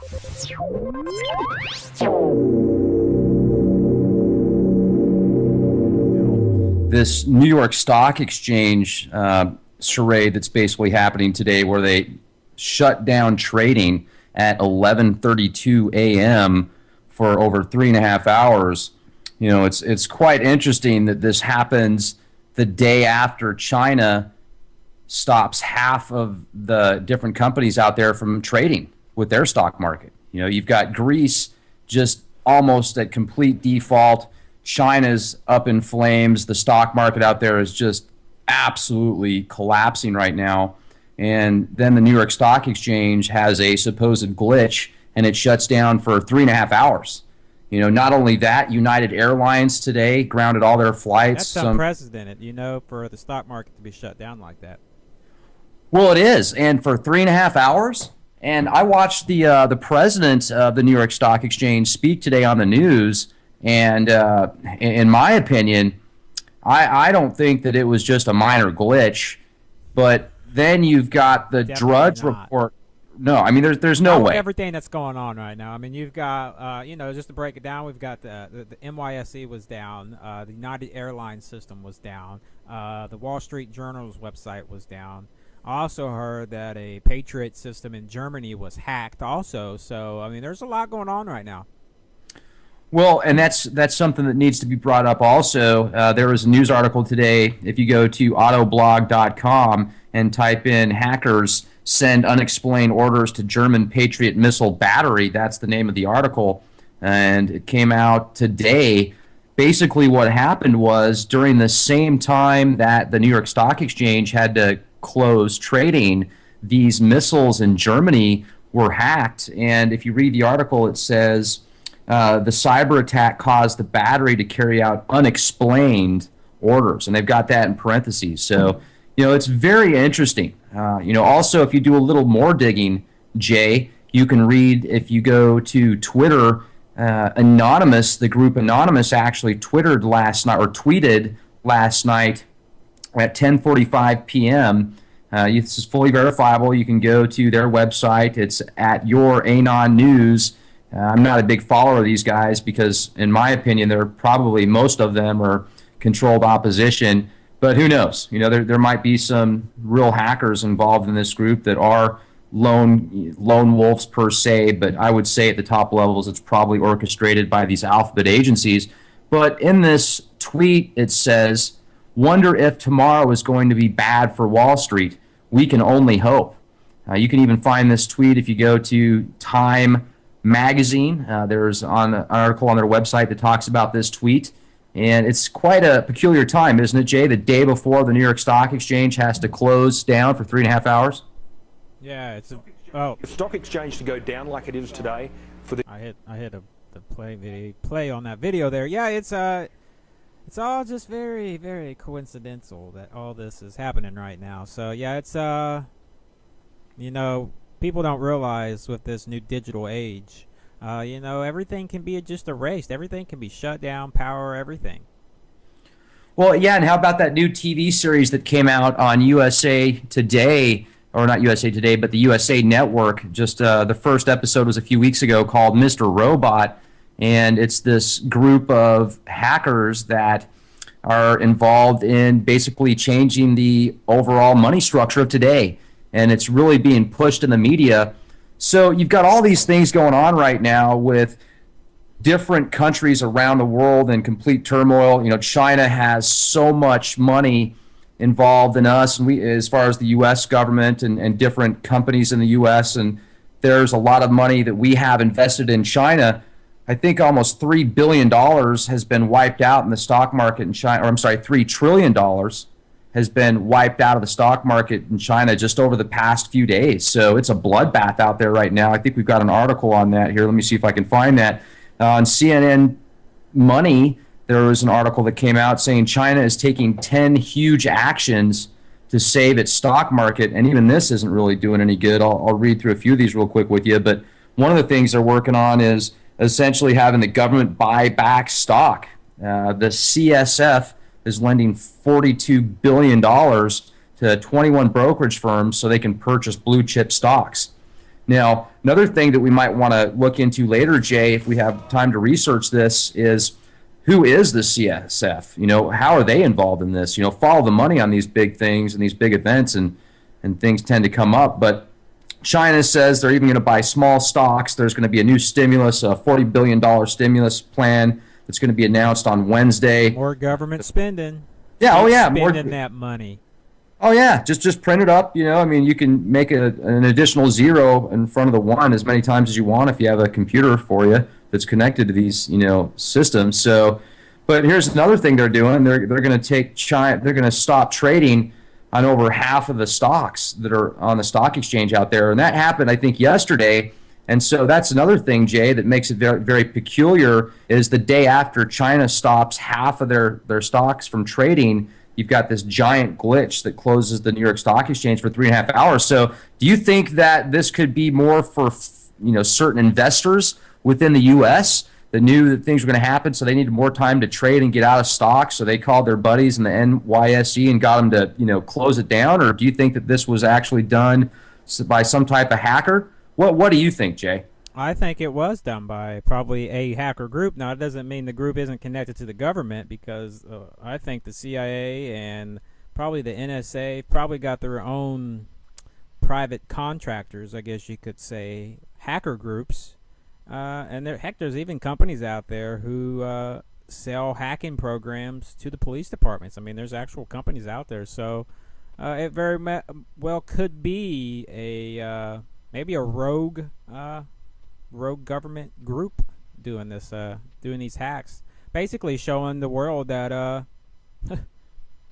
This New York Stock Exchange charade that's basically happening today, where they shut down trading at 11:32 a.m. for over 3.5 hours. You know, it's quite interesting that this happens the day after China stops half of the different companies out there from trading with their stock market. You know, you've got Greece just almost at complete default. China's up in flames. The stock market out there is just absolutely collapsing right now. And then the New York Stock Exchange has a supposed glitch, and it shuts down for 3.5 hours. You know, not only that, United Airlines today grounded all their flights. That's unprecedented, you know, for the stock market to be shut down like that. Well, it is, and for 3.5 hours. And I watched the president of the New York Stock Exchange speak today on the news, and in my opinion, I don't think that it was just a minor glitch. But then you've got the Drudge report. No, I mean there's no way. Everything that's going on right now. I mean, you've got you know, just to break it down, we've got the NYSE was down, the United Airlines system was down, the Wall Street Journal's website was down. I also heard that a Patriot system in Germany was hacked also. So, I mean, there's a lot going on right now. Well, and that's something that needs to be brought up also. There was a news article today. If you go to autoblog.com and type in hackers send unexplained orders to German Patriot missile battery, that's the name of the article. And it came out today. Basically what happened was during the same time that the New York Stock Exchange had to close trading, these missiles in Germany were hacked. And if you read the article, it says the cyber attack caused the battery to carry out unexplained orders, and they've got that in parentheses. So, you know, it's very interesting. You know, also, if you do a little more digging, Jay, you can read, if you go to Twitter, Anonymous, the group Anonymous actually tweeted last night at 10:45 p.m. This is fully verifiable. You can go to their website. It's at Your Anon News. I'm not a big follower of these guys because, in my opinion, they're probably, most of them are controlled opposition. But who knows? You know, there might be some real hackers involved in this group that are lone wolves per se. But I would say at the top levels, it's probably orchestrated by these alphabet agencies. But in this tweet, it says, "Wonder if tomorrow is going to be bad for Wall Street. We can only hope." You can even find this tweet if you go to Time Magazine. There's an article on their website that talks about this tweet. And it's quite a peculiar time, isn't it, Jay? The day before the New York Stock Exchange has to close down for 3.5 hours? Yeah, it's the stock exchange to go down like it is today. For the I hit the play on that video there. Yeah, it's all just very, very coincidental that all this is happening right now. So yeah, it's you know, people don't realize with this new digital age, you know, everything can be just erased. Everything can be shut down, power, everything. Well, yeah, and how about that new TV series that came out on USA Today, or not USA Today, but the USA Network? Just the first episode was a few weeks ago, called Mr. Robot, and it's this group of hackers that are involved in basically changing the overall money structure of today, and it's really being pushed in the media. So you've got all these things going on right now with different countries around the world in complete turmoil. You know, China has so much money involved in us, and we, as far as the U.S. government and different companies in the U.S., and there's a lot of money that we have invested in China. I think almost $3 billion has been wiped out in the stock market in China, or I'm sorry, $3 trillion has been wiped out of the stock market in China just over the past few days. So it's a bloodbath out there right now. I think we've got an article on that here. Let me see if I can find that. On CNN Money, there was an article that came out saying China is taking 10 huge actions to save its stock market, and even this isn't really doing any good. I'll read through a few of these real quick with you, but one of the things they're working on is essentially having the government buy back stock. The CSF is lending $42 billion to 21 brokerage firms so they can purchase blue chip stocks. Now, another thing that we might want to look into later, Jay, if we have time to research this, is who is the CSF? How are they involved in this? Follow the money on these big things and these big events, and things tend to come up. But China says they're even going to buy small stocks. There's going to be a new stimulus, a $40 billion stimulus plan that's going to be announced on Wednesday. More government spending. Yeah, spending that money. Oh yeah, just print it up. You can make an additional zero in front of the one as many times as you want if you have a computer for you that's connected to these systems. So, but here's another thing they're doing. They're going to take China. They're going to stop trading on over half of the stocks that are on the stock exchange out there, and that happened I think yesterday. And so that's another thing, Jay, that makes it very, very peculiar is the day after China stops half of their stocks from trading, you've got this giant glitch that closes the New York Stock Exchange for 3.5 hours. So do you think that this could be more for certain investors within the U.S. that knew that things were going to happen, so they needed more time to trade and get out of stock, so they called their buddies in the NYSE and got them to close it down? Or do you think that this was actually done by some type of hacker? What do you think, Jay? I think it was done by probably a hacker group. Now, it doesn't mean the group isn't connected to the government, because I think the CIA and probably the NSA probably got their own private contractors, I guess you could say, hacker groups. And there's even companies out there who sell hacking programs to the police departments. I mean, there's actual companies out there. So it very well could be maybe a rogue government group doing this, doing these hacks, basically showing the world that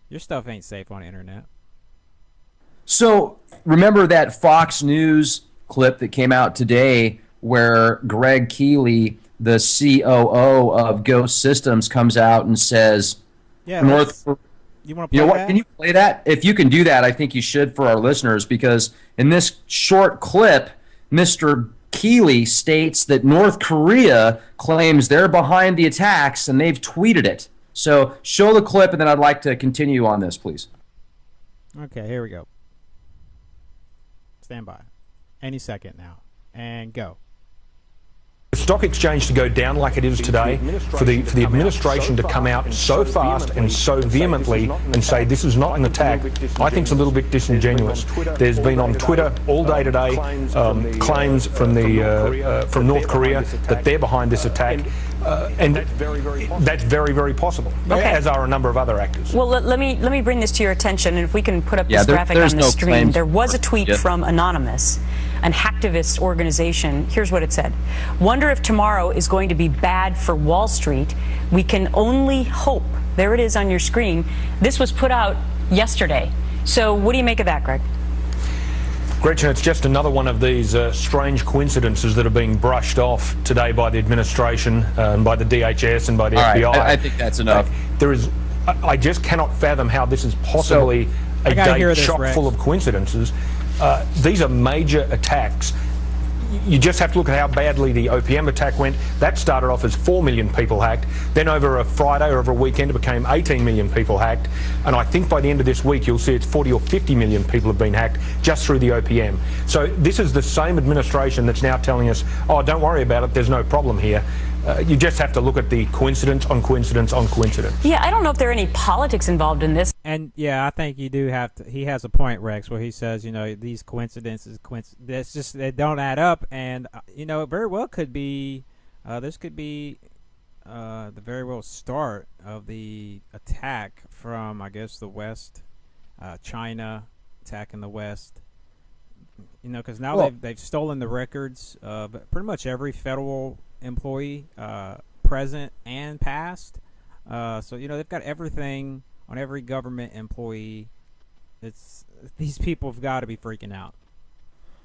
your stuff ain't safe on the internet. So remember that Fox News clip that came out today where Greg Keeley, the COO of Ghost Systems, comes out and says, "Yeah, you want to play that? Can you play that? If you can do that, I think you should for our listeners, because in this short clip, Mr. Keeley states that North Korea claims they're behind the attacks, and they've tweeted it. So show the clip, and then I'd like to continue on this, please. Okay, here we go. Stand by. Any second now. And go. The stock exchange to go down like it is today, for the administration to come out so fast and so vehemently and say this is not an attack, I think it's a little bit disingenuous. There's been on Twitter all day today claims from North Korea that they're behind this attack. And that's very, very possible, as are a number of other actors. Well, let me bring this to your attention, and if we can put up this graphic on the screen. There was a tweet from Anonymous, an hacktivist organization. Here's what it said. Wonder if tomorrow is going to be bad for Wall Street. We can only hope. There it is on your screen. This was put out yesterday. So what do you make of that, Greg? Gretchen, it's just another one of these strange coincidences that are being brushed off today by the administration, by the DHS and by the FBI. Right, I think that's enough. I just cannot fathom how this is possibly a day chock full of coincidences. These are major attacks. You just have to look at how badly the OPM attack went. That started off as 4 million people hacked. Then over a Friday or over a weekend, it became 18 million people hacked. And I think by the end of this week, you'll see it's 40 or 50 million people have been hacked just through the OPM. So this is the same administration that's now telling us, oh, don't worry about it, there's no problem here. You just have to look at the coincidence on coincidence on coincidence. Yeah, I don't know if there are any politics involved in this. And yeah, I think you do have to. He has a point, Rex, where he says, these coincidences, that's just, they don't add up, and it very well could be. This could be the very well start of the attack from, I guess, the West, China attacking the West. Because now they've stolen the records of pretty much every federal employee, present and past. So they've got everything on every government employee. These people have got to be freaking out.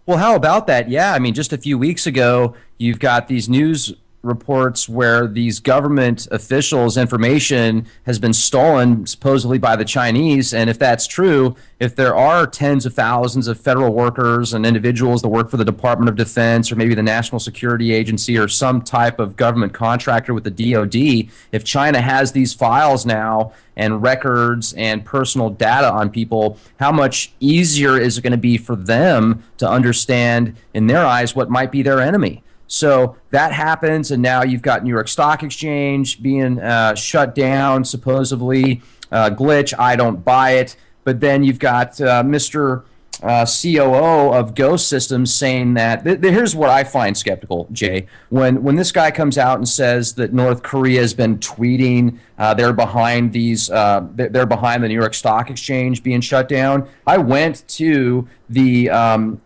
Well, how about that? Yeah, I mean, just a few weeks ago, you've got these news reports where these government officials' information has been stolen supposedly by the Chinese. And if that's true, if there are tens of thousands of federal workers and individuals that work for the Department of Defense or maybe the National Security Agency or some type of government contractor with the DoD, if China has these files now and records and personal data on people, how much easier is it going to be for them to understand, in their eyes, what might be their enemy? So that happens, and now you've got New York Stock Exchange being shut down, supposedly. Glitch, I don't buy it. But then you've got Mr. COO of Ghost Systems saying that here's what I find skeptical, Jay. When this guy comes out and says that North Korea has been tweeting they're behind they're behind the New York Stock Exchange being shut down. I went to the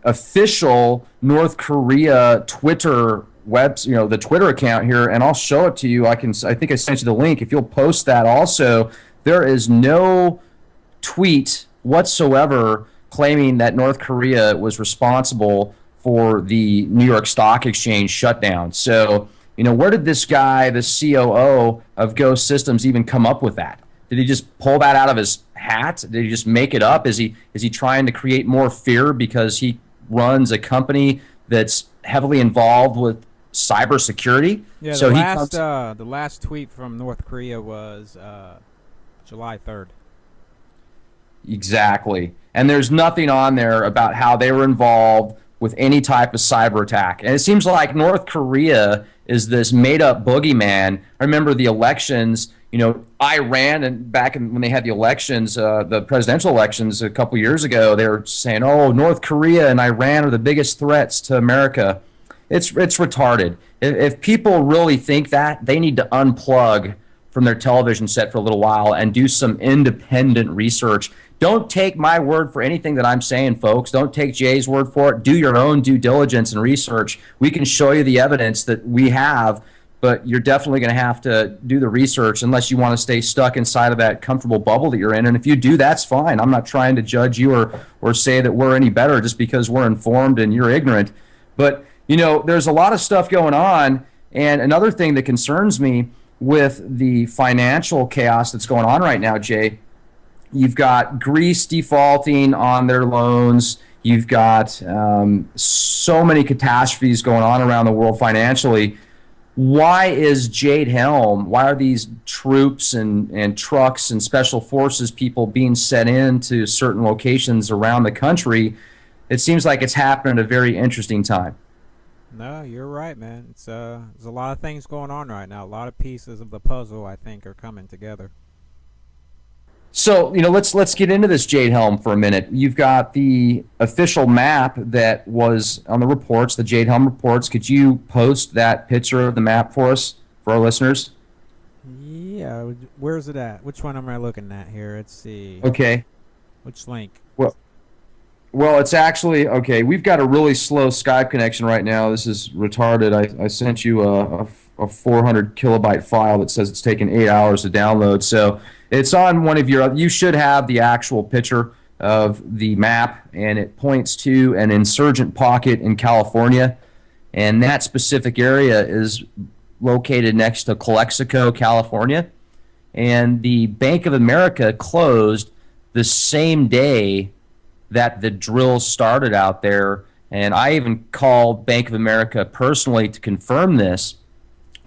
official North Korea Twitter the Twitter account here, and I'll show it to you. I think I sent you the link. If you'll post that also, there is no tweet whatsoever claiming that North Korea was responsible for the New York Stock Exchange shutdown. So, where did this guy, the COO of Ghost Systems, even come up with that? Did he just pull that out of his hat? Did he just make it up? Is he trying to create more fear because he runs a company that's heavily involved with cybersecurity? Yeah, so the last tweet from North Korea was July 3rd. Exactly. And there's nothing on there about how they were involved with any type of cyber attack. And it seems like North Korea is this made-up boogeyman. I remember the elections, Iran, and when they had the elections, the presidential elections a couple years ago, they were saying, oh, North Korea and Iran are the biggest threats to America. It's retarded. If people really think that, they need to unplug from their television set for a little while and do some independent research. Don't take my word for anything that I'm saying, folks. Don't take Jay's word for it. Do your own due diligence and research. We can show you the evidence that we have, but you're definitely going to have to do the research unless you want to stay stuck inside of that comfortable bubble that you're in. And if you do, that's fine. I'm not trying to judge you or say that we're any better just because we're informed and you're ignorant. But, there's a lot of stuff going on. And another thing that concerns me with the financial chaos that's going on right now, Jay, you've got Greece defaulting on their loans. You've got so many catastrophes going on around the world financially. Why is JADE HELM, why are these troops and trucks and special forces people being sent into certain locations around the country? It seems like it's happening at a very interesting time. No, you're right, man. There's a lot of things going on right now. A lot of pieces of the puzzle, I think, are coming together. So, let's get into this JADE HELM for a minute. You've got the official map that was on the reports, the JADE HELM reports. Could you post that picture of the map for us, for our listeners? Yeah, where's it at? Which one am I looking at here? Let's see. Okay. Which link? Well, it's actually, okay, we've got a really slow Skype connection right now. This is retarded. I sent you a 400 kilobyte file that says it's taken 8 hours to download. So it's on one of you should have the actual picture of the map, and it points to an insurgent pocket in California. And that specific area is located next to Calexico, California. And the Bank of America closed the same day that the drills started out there. And I even called Bank of America personally to confirm this.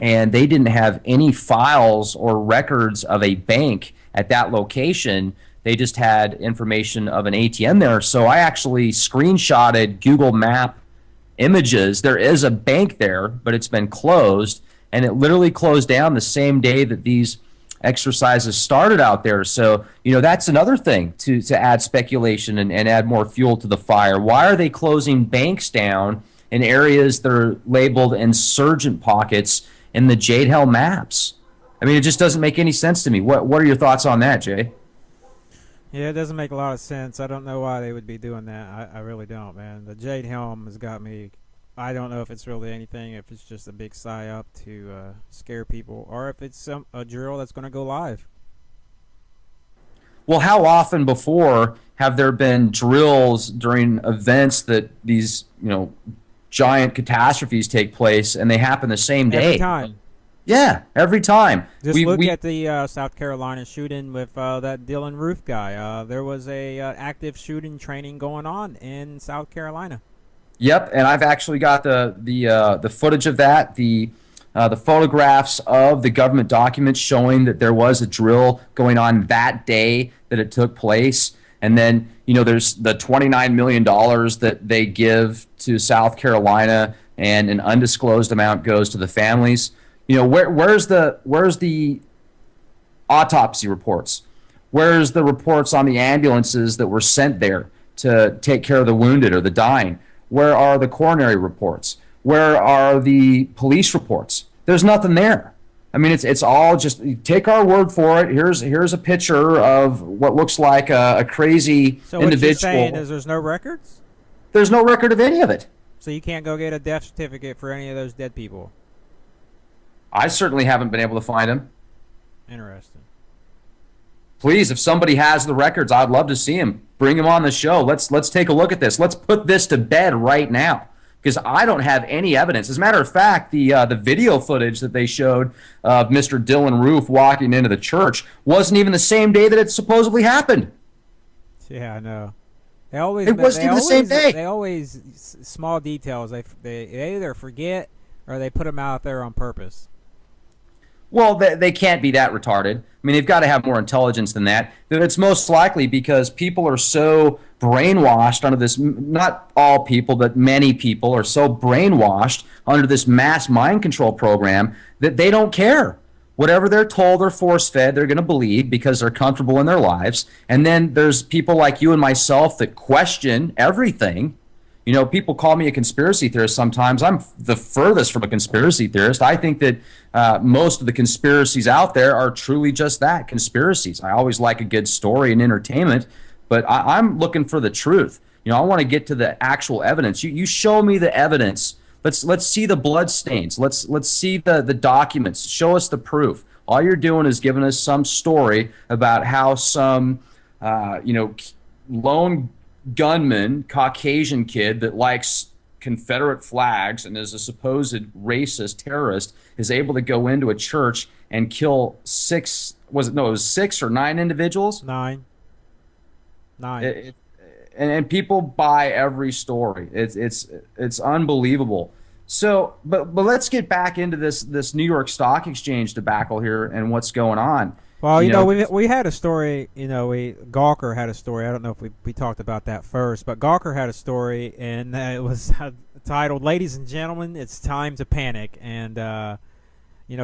And they didn't have any files or records of a bank at that location. They just had information of an ATM there. So I actually screenshotted Google Map images. There is a bank there, but it's been closed. And it literally closed down the same day that these exercises started out there. So, that's another thing to add speculation and add more fuel to the fire. Why are they closing banks down in areas that are labeled insurgent pockets in the JADE HELM maps? I mean, it just doesn't make any sense to me. What are your thoughts on that, Jay? Yeah, it doesn't make a lot of sense. I don't know why they would be doing that. I really don't, man. The JADE HELM has got me. I don't know if it's really anything, if it's just a big psyop to scare people, or if it's a drill that's going to go live. Well, how often before have there been drills during events that these, giant catastrophes take place, and they happen the same day. Every time. Yeah, every time. Just look at the South Carolina shooting with that Dylan Roof guy. There was a active shooting training going on in South Carolina. Yep, and I've actually got the footage of that, the photographs of the government documents showing that there was a drill going on that day that it took place. And then, there's the $29 million that they give to South Carolina, and an undisclosed amount goes to the families. Where's the autopsy reports? Where's the reports on the ambulances that were sent there to take care of the wounded or the dying? Where are the coronary reports? Where are the police reports? There's nothing there. I mean, it's all just, take our word for it. Here's a picture of what looks like a crazy so individual. So what you're saying is there's no records? There's no record of any of it. So you can't go get a death certificate for any of those dead people? I certainly haven't been able to find them. Interesting. Please, if somebody has the records, I'd love to see them. Bring them on the show. Let's take a look at this. Let's put this to bed right now, because I don't have any evidence. As a matter of fact, the video footage that they showed of Mr. Dylan Roof walking into the church wasn't even the same day that it supposedly happened. Yeah, I know. It wasn't even the same day. They always, small details, they either forget or they put them out there on purpose. Well, they can't be that retarded. I mean, they've got to have more intelligence than that. It's most likely because people are so brainwashed under this, not all people, but many people are so brainwashed under this mass mind control program that they don't care. Whatever they're told or force-fed, they're going to believe because they're comfortable in their lives. And then there's people like you and myself that question everything. People call me a conspiracy theorist sometimes. I'm the furthest from a conspiracy theorist. I think that most of the conspiracies out there are truly just that, conspiracies. I always like a good story and entertainment, but I'm looking for the truth. I want to get to the actual evidence. You show me the evidence. Let's see the blood stains. Let's see the documents. Show us the proof. All you're doing is giving us some story about how some lone gunman, Caucasian kid that likes Confederate flags and is a supposed racist terrorist is able to go into a church and kill six or nine individuals? Nine. And people buy every story. It's unbelievable. So, but let's get back into this New York Stock Exchange debacle here and what's going on. Well, we had a story, Gawker had a story. I don't know if we talked about that first, but Gawker had a story, and it was titled, "Ladies and Gentlemen, It's Time to Panic." And,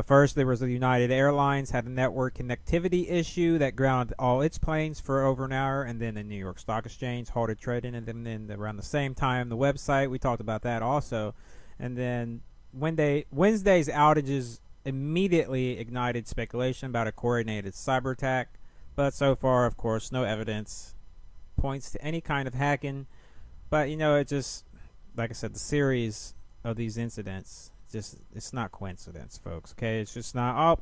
first there was the United Airlines had a network connectivity issue that grounded all its planes for over an hour, and then the New York Stock Exchange halted trading, and then around the same time, the website, we talked about that also. And then Wednesday's outages immediately ignited speculation about a coordinated cyber attack, but so far, of course, no evidence points to any kind of hacking. But it just, like I said, the series of these incidents, it's not coincidence, folks. Okay, it's just not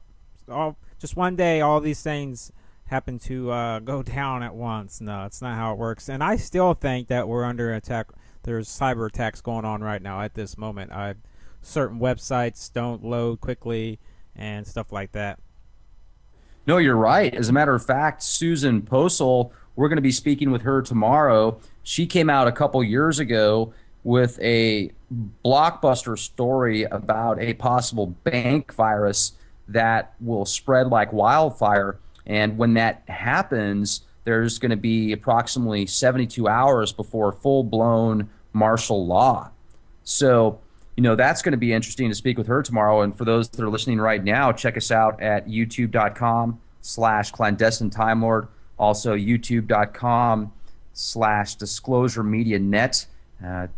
just one day all these things happen to go down at once. No, it's not how it works. And I still think that we're under attack. There's cyber attacks going on right now at this moment. Certain websites don't load quickly and stuff like that. No, you're right. As a matter of fact, Susan Posel, we're going to be speaking with her tomorrow. She came out a couple years ago with a blockbuster story about a possible bank virus that will spread like wildfire. And when that happens, there's going to be approximately 72 hours before full-blown martial law. So, that's going to be interesting to speak with her tomorrow. And for those that are listening right now, check us out at youtube.com/clandestine Time Lord. Also, youtube.com/disclosure media net.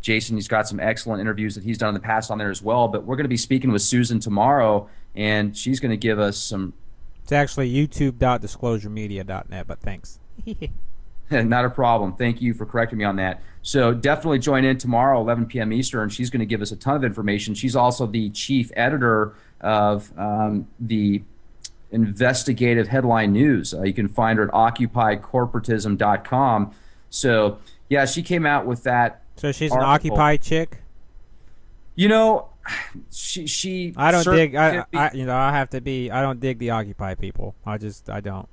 Jason, he's got some excellent interviews that he's done in the past on there as well. But we're going to be speaking with Susan tomorrow, and she's going to give us some... It's actually youtube.disclosuremedia.net, but thanks. Not a problem. Thank you for correcting me on that. So definitely join in tomorrow, 11 p.m. Eastern. She's going to give us a ton of information. She's also the chief editor of the investigative headline news. You can find her at occupycorporatism.com. So, yeah, she came out with that. So she's article. an Occupy chick? You know, she I don't dig. I have to be. I don't dig the Occupy people. I don't.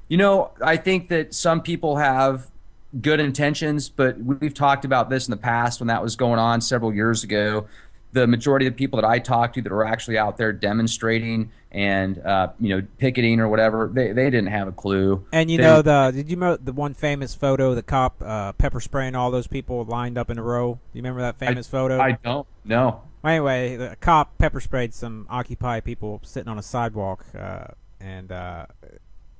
You know, I think that some people have good intentions, but we've talked about this in the past when that was going on several years ago. The majority of the people that I talked to that were actually out there demonstrating and picketing or whatever, they didn't have a clue. And did you know the one famous photo, the cop pepper spraying all those people lined up in a row? Do you remember that famous photo? I don't. No. Anyway, the cop pepper sprayed some Occupy people sitting on a sidewalk, and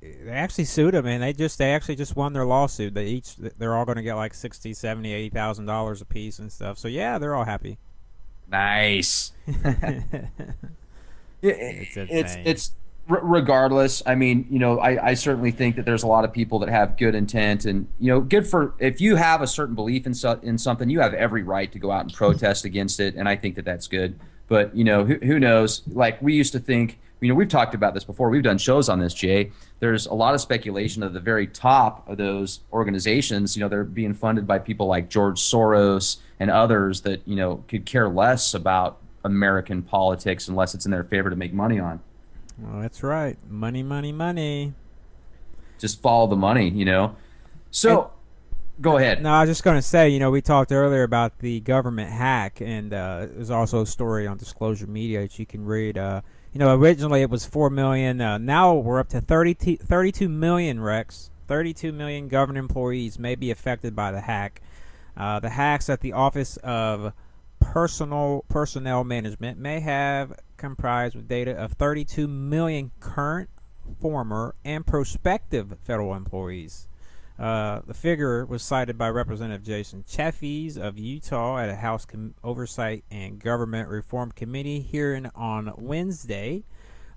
they actually sued him, and they actually just won their lawsuit. They're all going to get like $60,000, $70,000, $80,000 a piece and stuff. So yeah, they're all happy. Nice. It's regardless. I mean, I certainly think that there's a lot of people that have good intent, and good for if you have a certain belief in something, you have every right to go out and protest against it, and I think that that's good. But who knows? Like we used to think. We've talked about this before. We've done shows on this, Jay. There's a lot of speculation at the very top of those organizations. They're being funded by people like George Soros and others that, could care less about American politics unless it's in their favor to make money on. Well, that's right. Money, money, money. Just follow the money, So, go ahead. No, I was just going to say, we talked earlier about the government hack, and there's also a story on Disclosure Media that you can read. Originally it was 4 million. Now we're up to 32 million, Rex. 32 million government employees may be affected by the hack. The hacks at the Office of Personnel Management may have comprised with data of 32 million current, former, and prospective federal employees. The figure was cited by Representative Jason Chaffees of Utah at a House Oversight and Government Reform Committee hearing on Wednesday.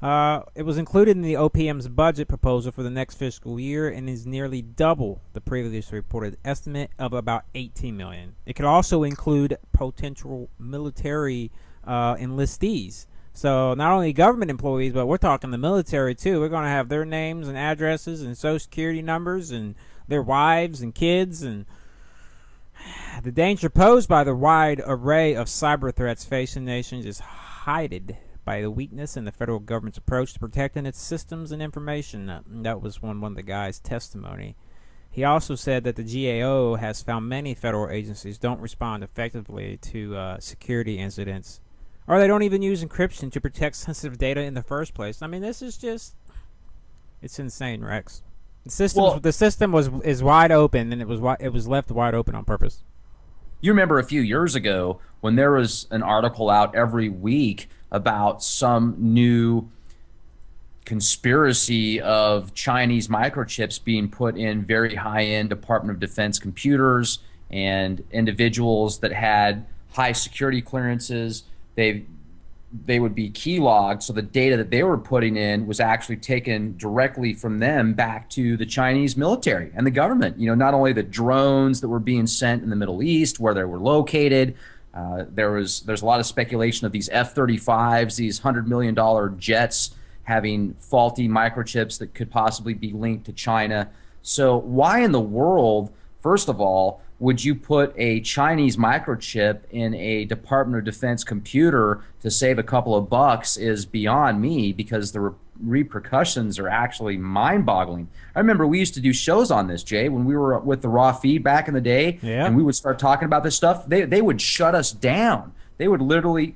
It was included in the OPM's budget proposal for the next fiscal year and is nearly double the previously reported estimate of about 18 million. It could also include potential military enlistees. So not only government employees, but we're talking the military too. We're going to have their names and addresses and social security numbers and their wives and kids, and the danger posed by the wide array of cyber threats facing nations is heightened by the weakness in the federal government's approach to protecting its systems and information. That was one of the guy's testimony. He also said that the GAO has found many federal agencies don't respond effectively to security incidents, or they don't even use encryption to protect sensitive data in the first place. I mean, this is just—it's insane, Rex. The system is wide open, and it was left wide open on purpose. You remember a few years ago when there was an article out every week about some new conspiracy of Chinese microchips being put in very high-end Department of Defense computers, and individuals that had high security clearances, they would be keylogged, so the data that they were putting in was actually taken directly from them back to the Chinese military and the government. Not only the drones that were being sent in the Middle East, where they were located. There's a lot of speculation of these F-35s, these $100 million jets, having faulty microchips that could possibly be linked to China. So why in the world, first of all, would you put a Chinese microchip in a Department of Defense computer to save a couple of bucks is beyond me, because the repercussions are actually mind-boggling. I remember we used to do shows on this, Jay, when we were with the Raw Feed back in the day, and we would start talking about this stuff. They would shut us down. They would literally,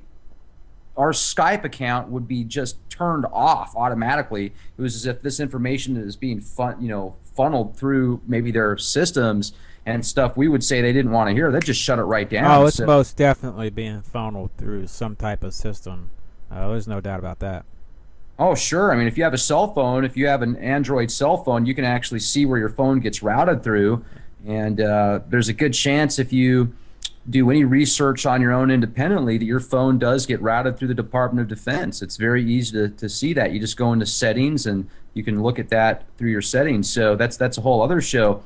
our Skype account would be just turned off automatically. It was as if this information is being funneled through maybe their systems and stuff we would say they didn't want to hear. They'd just shut it right down. Oh, it's most definitely being funneled through some type of system. There's no doubt about that. Oh, sure. I mean, if you have a cell phone, if you have an Android cell phone, you can actually see where your phone gets routed through. And there's a good chance if you do any research on your own independently that your phone does get routed through the Department of Defense. It's very easy to see that. You just go into settings and you can look at that through your settings. So that's a whole other show.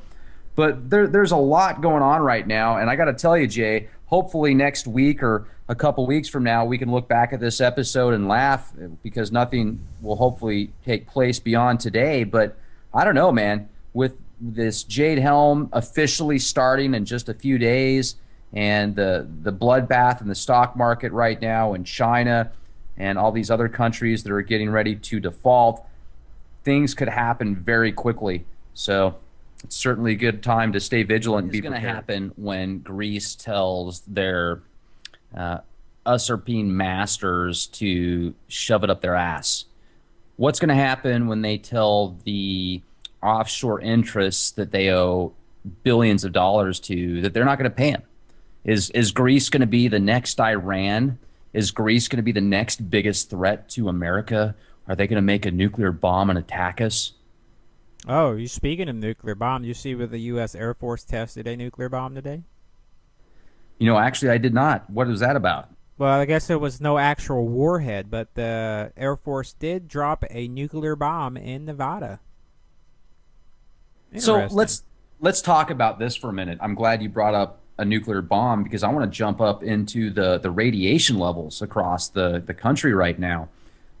But there's a lot going on right now, and I got to tell you, Jay, hopefully next week or a couple weeks from now we can look back at this episode and laugh, because nothing will hopefully take place beyond today. But I don't know, man, with this JADE HELM officially starting in just a few days and the bloodbath in the stock market right now in China and all these other countries that are getting ready to default, things could happen very quickly. So it's certainly a good time to stay vigilant and be prepared. What's going to happen when Greece tells their usurping masters to shove it up their ass? What's going to happen when they tell the offshore interests that they owe billions of dollars to that they're not going to pay them? Is Greece going to be the next Iran? Is Greece going to be the next biggest threat to America? Are they going to make a nuclear bomb and attack us? Oh, you speaking of nuclear bomb, you see where the U.S. Air Force tested a nuclear bomb today? You know, actually, I did not. What was that about? Well, I guess there was no actual warhead, but the Air Force did drop a nuclear bomb in Nevada. So let's talk about this for a minute. I'm glad you brought up a nuclear bomb because I want to jump up into the radiation levels across the country right now.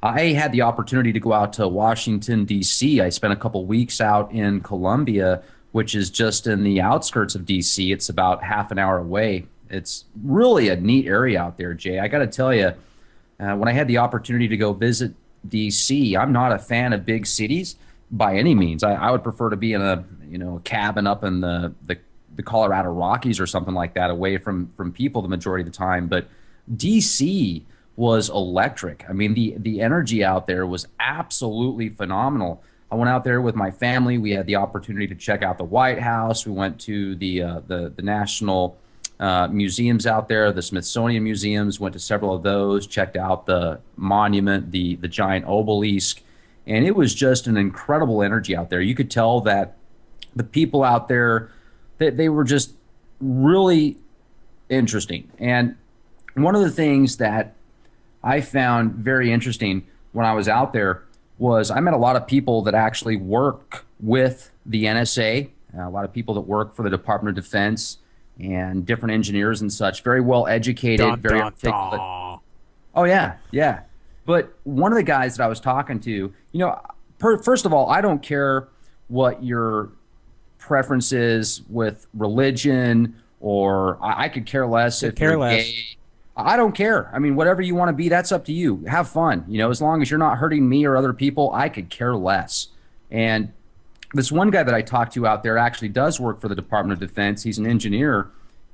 I had the opportunity to go out to Washington, D.C. I spent a couple weeks out in Columbia, which is just in the outskirts of D.C. It's about half an hour away. It's really a neat area out there, Jay. I got to tell you, when I had the opportunity to go visit D.C., I'm not a fan of big cities by any means. I would prefer to be in a cabin up in the Colorado Rockies or something like that, away from people the majority of the time. But D.C. was electric. I mean, the energy out there was absolutely phenomenal. I went out there with my family. We had the opportunity to check out the White House. We went to the national museums out there, the Smithsonian museums, went to several of those, checked out the monument, the giant obelisk, and it was just an incredible energy out there. You could tell that the people out there, that they were just really interesting. And one of the things that I found very interesting when I was out there was I met a lot of people that actually work with the NSA, a lot of people that work for the Department of Defense and different engineers and such, very well educated, very articulate. Oh, yeah, yeah. But one of the guys that I was talking to, first of all, I don't care what your preference is with religion, or I could care less if you're gay. I don't care. I mean, whatever you want to be, that's up to you. Have fun. As long as you're not hurting me or other people, I could care less. And this one guy that I talked to out there actually does work for the Department of Defense. He's an engineer,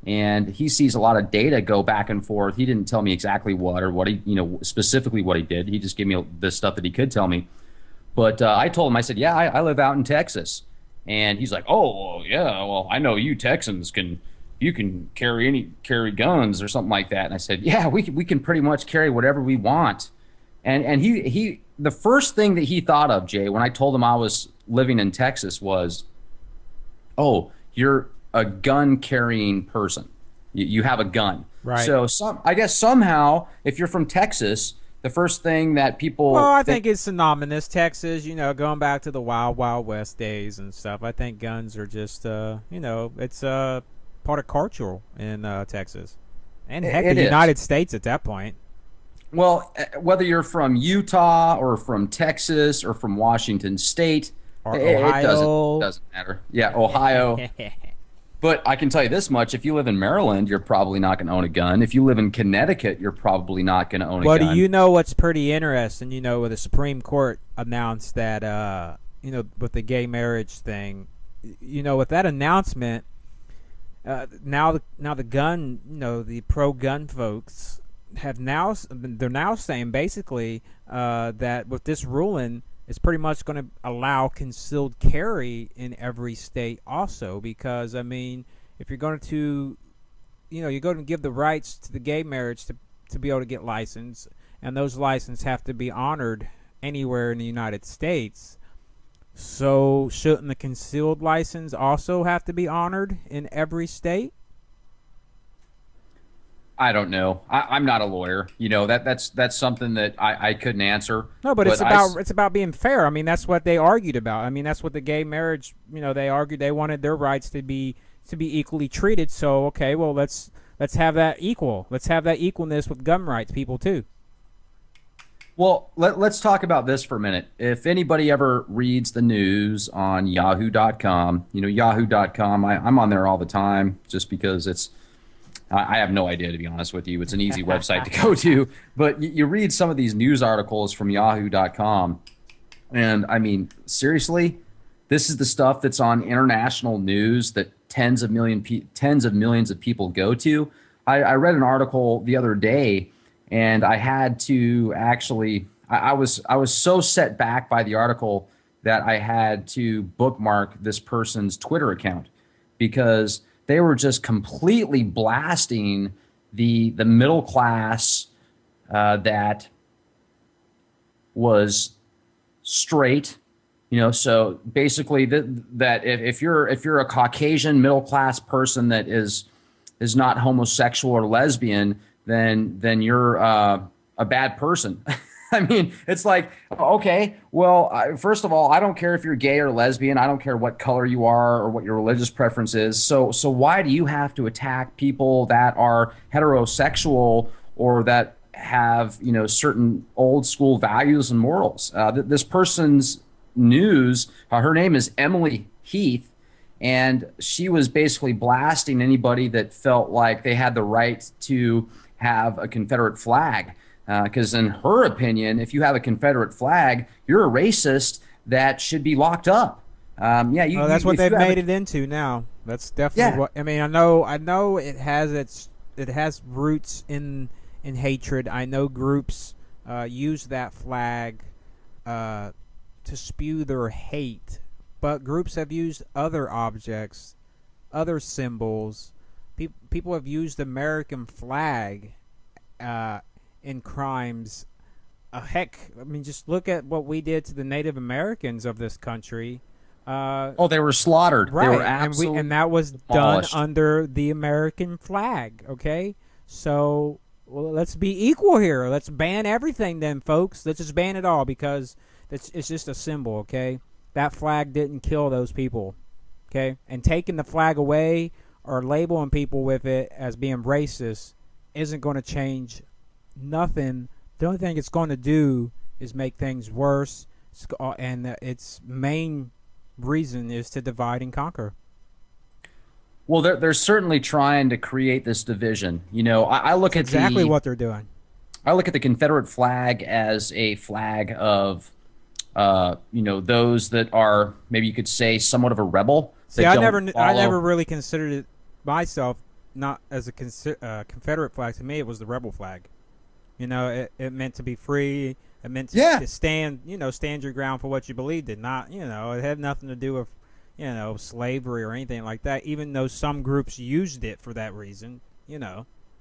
and he sees a lot of data go back and forth. He didn't tell me exactly what or what he, specifically what he did. He just gave me the stuff that he could tell me. But I told him, I said, yeah, I live out in Texas. And he's like, oh, yeah, well, I know you Texans can carry guns or something like that. And I said, yeah, we can pretty much carry whatever we want. And he the first thing that he thought of, Jay, when I told him I was living in Texas was, oh, you're a gun carrying person. You have a gun. Right. So I guess somehow if you're from Texas, the first thing that people... Well, I think it's synonymous. Texas, going back to the Wild Wild West days and stuff, I think guns are just, it's part of culture in Texas. And heck, the United States at that point. Well, whether you're from Utah or from Texas or from Washington State, or Ohio. It doesn't matter. Yeah, Ohio. But I can tell you this much. If you live in Maryland, you're probably not going to own a gun. If you live in Connecticut, you're probably not going to own a gun. Well, do you know what's pretty interesting? Where the Supreme Court announced that, with the gay marriage thing, with that announcement, now the gun, the pro-gun folks they're now saying basically that with this ruling, it's pretty much going to allow concealed carry in every state also, because I mean, if you're going to you're going to give the rights to the gay marriage to be able to get licensed, and those licenses have to be honored anywhere in the United States. So shouldn't the concealed license also have to be honored in every state? I don't know. I'm not a lawyer. That's something that I couldn't answer. No, but it's about being fair. I mean, that's what they argued about. I mean, that's what the gay marriage. They argued they wanted their rights to be equally treated. So okay, well let's have that equal. Let's have that equalness with gun rights people too. Well, let's talk about this for a minute. If anybody ever reads the news on Yahoo.com, Yahoo.com, I'm on there all the time just because it's I have no idea, to be honest with you. It's an easy website to go to. But you read some of these news articles from yahoo.com, and I mean, seriously, this is the stuff that's on international news that tens of millions of people go to. I read an article the other day, and I had to actually, I was so set back by the article that I had to bookmark this person's Twitter account, because they were just completely blasting the middle class that was straight. So basically that if you're a Caucasian middle class person that is not homosexual or lesbian, then you're a bad person. I mean, it's like, okay, well, first of all, I don't care if you're gay or lesbian. I don't care what color you are or what your religious preference is. So why do you have to attack people that are heterosexual or that have, certain old school values and morals? This person's news, her name is Emily Heath, and she was basically blasting anybody that felt like they had the right to have a Confederate flag. Because in her opinion, if you have a Confederate flag, you're a racist that should be locked up. That's what they've made it into now. That's definitely what I mean. I know it has roots in hatred. I know groups use that flag to spew their hate, but groups have used other objects, other symbols. People have used the American flag in crimes. Heck, I mean, just look at what we did to the Native Americans of this country. They were slaughtered. Right, they were absolutely and that was demolished. done under the American flag. Okay, so let's be equal here. Let's ban everything, then, folks. Let's just ban it all, because it's just a symbol. Okay, that flag didn't kill those people. Okay, and taking the flag away or labeling people with it as being racist isn't going to change nothing. The only thing it's going to do is make things worse, and its main reason is to divide and conquer. Well, they're certainly trying to create this division. I look at exactly what they're doing. I look at the Confederate flag as a flag of, those that are, maybe you could say, somewhat of a rebel. See, I never really considered it myself not as a Confederate flag. To me, it was the rebel flag. It meant to be free. It meant to stand, stand your ground for what you believed in. Not, it had nothing to do with, slavery or anything like that, even though some groups used it for that reason,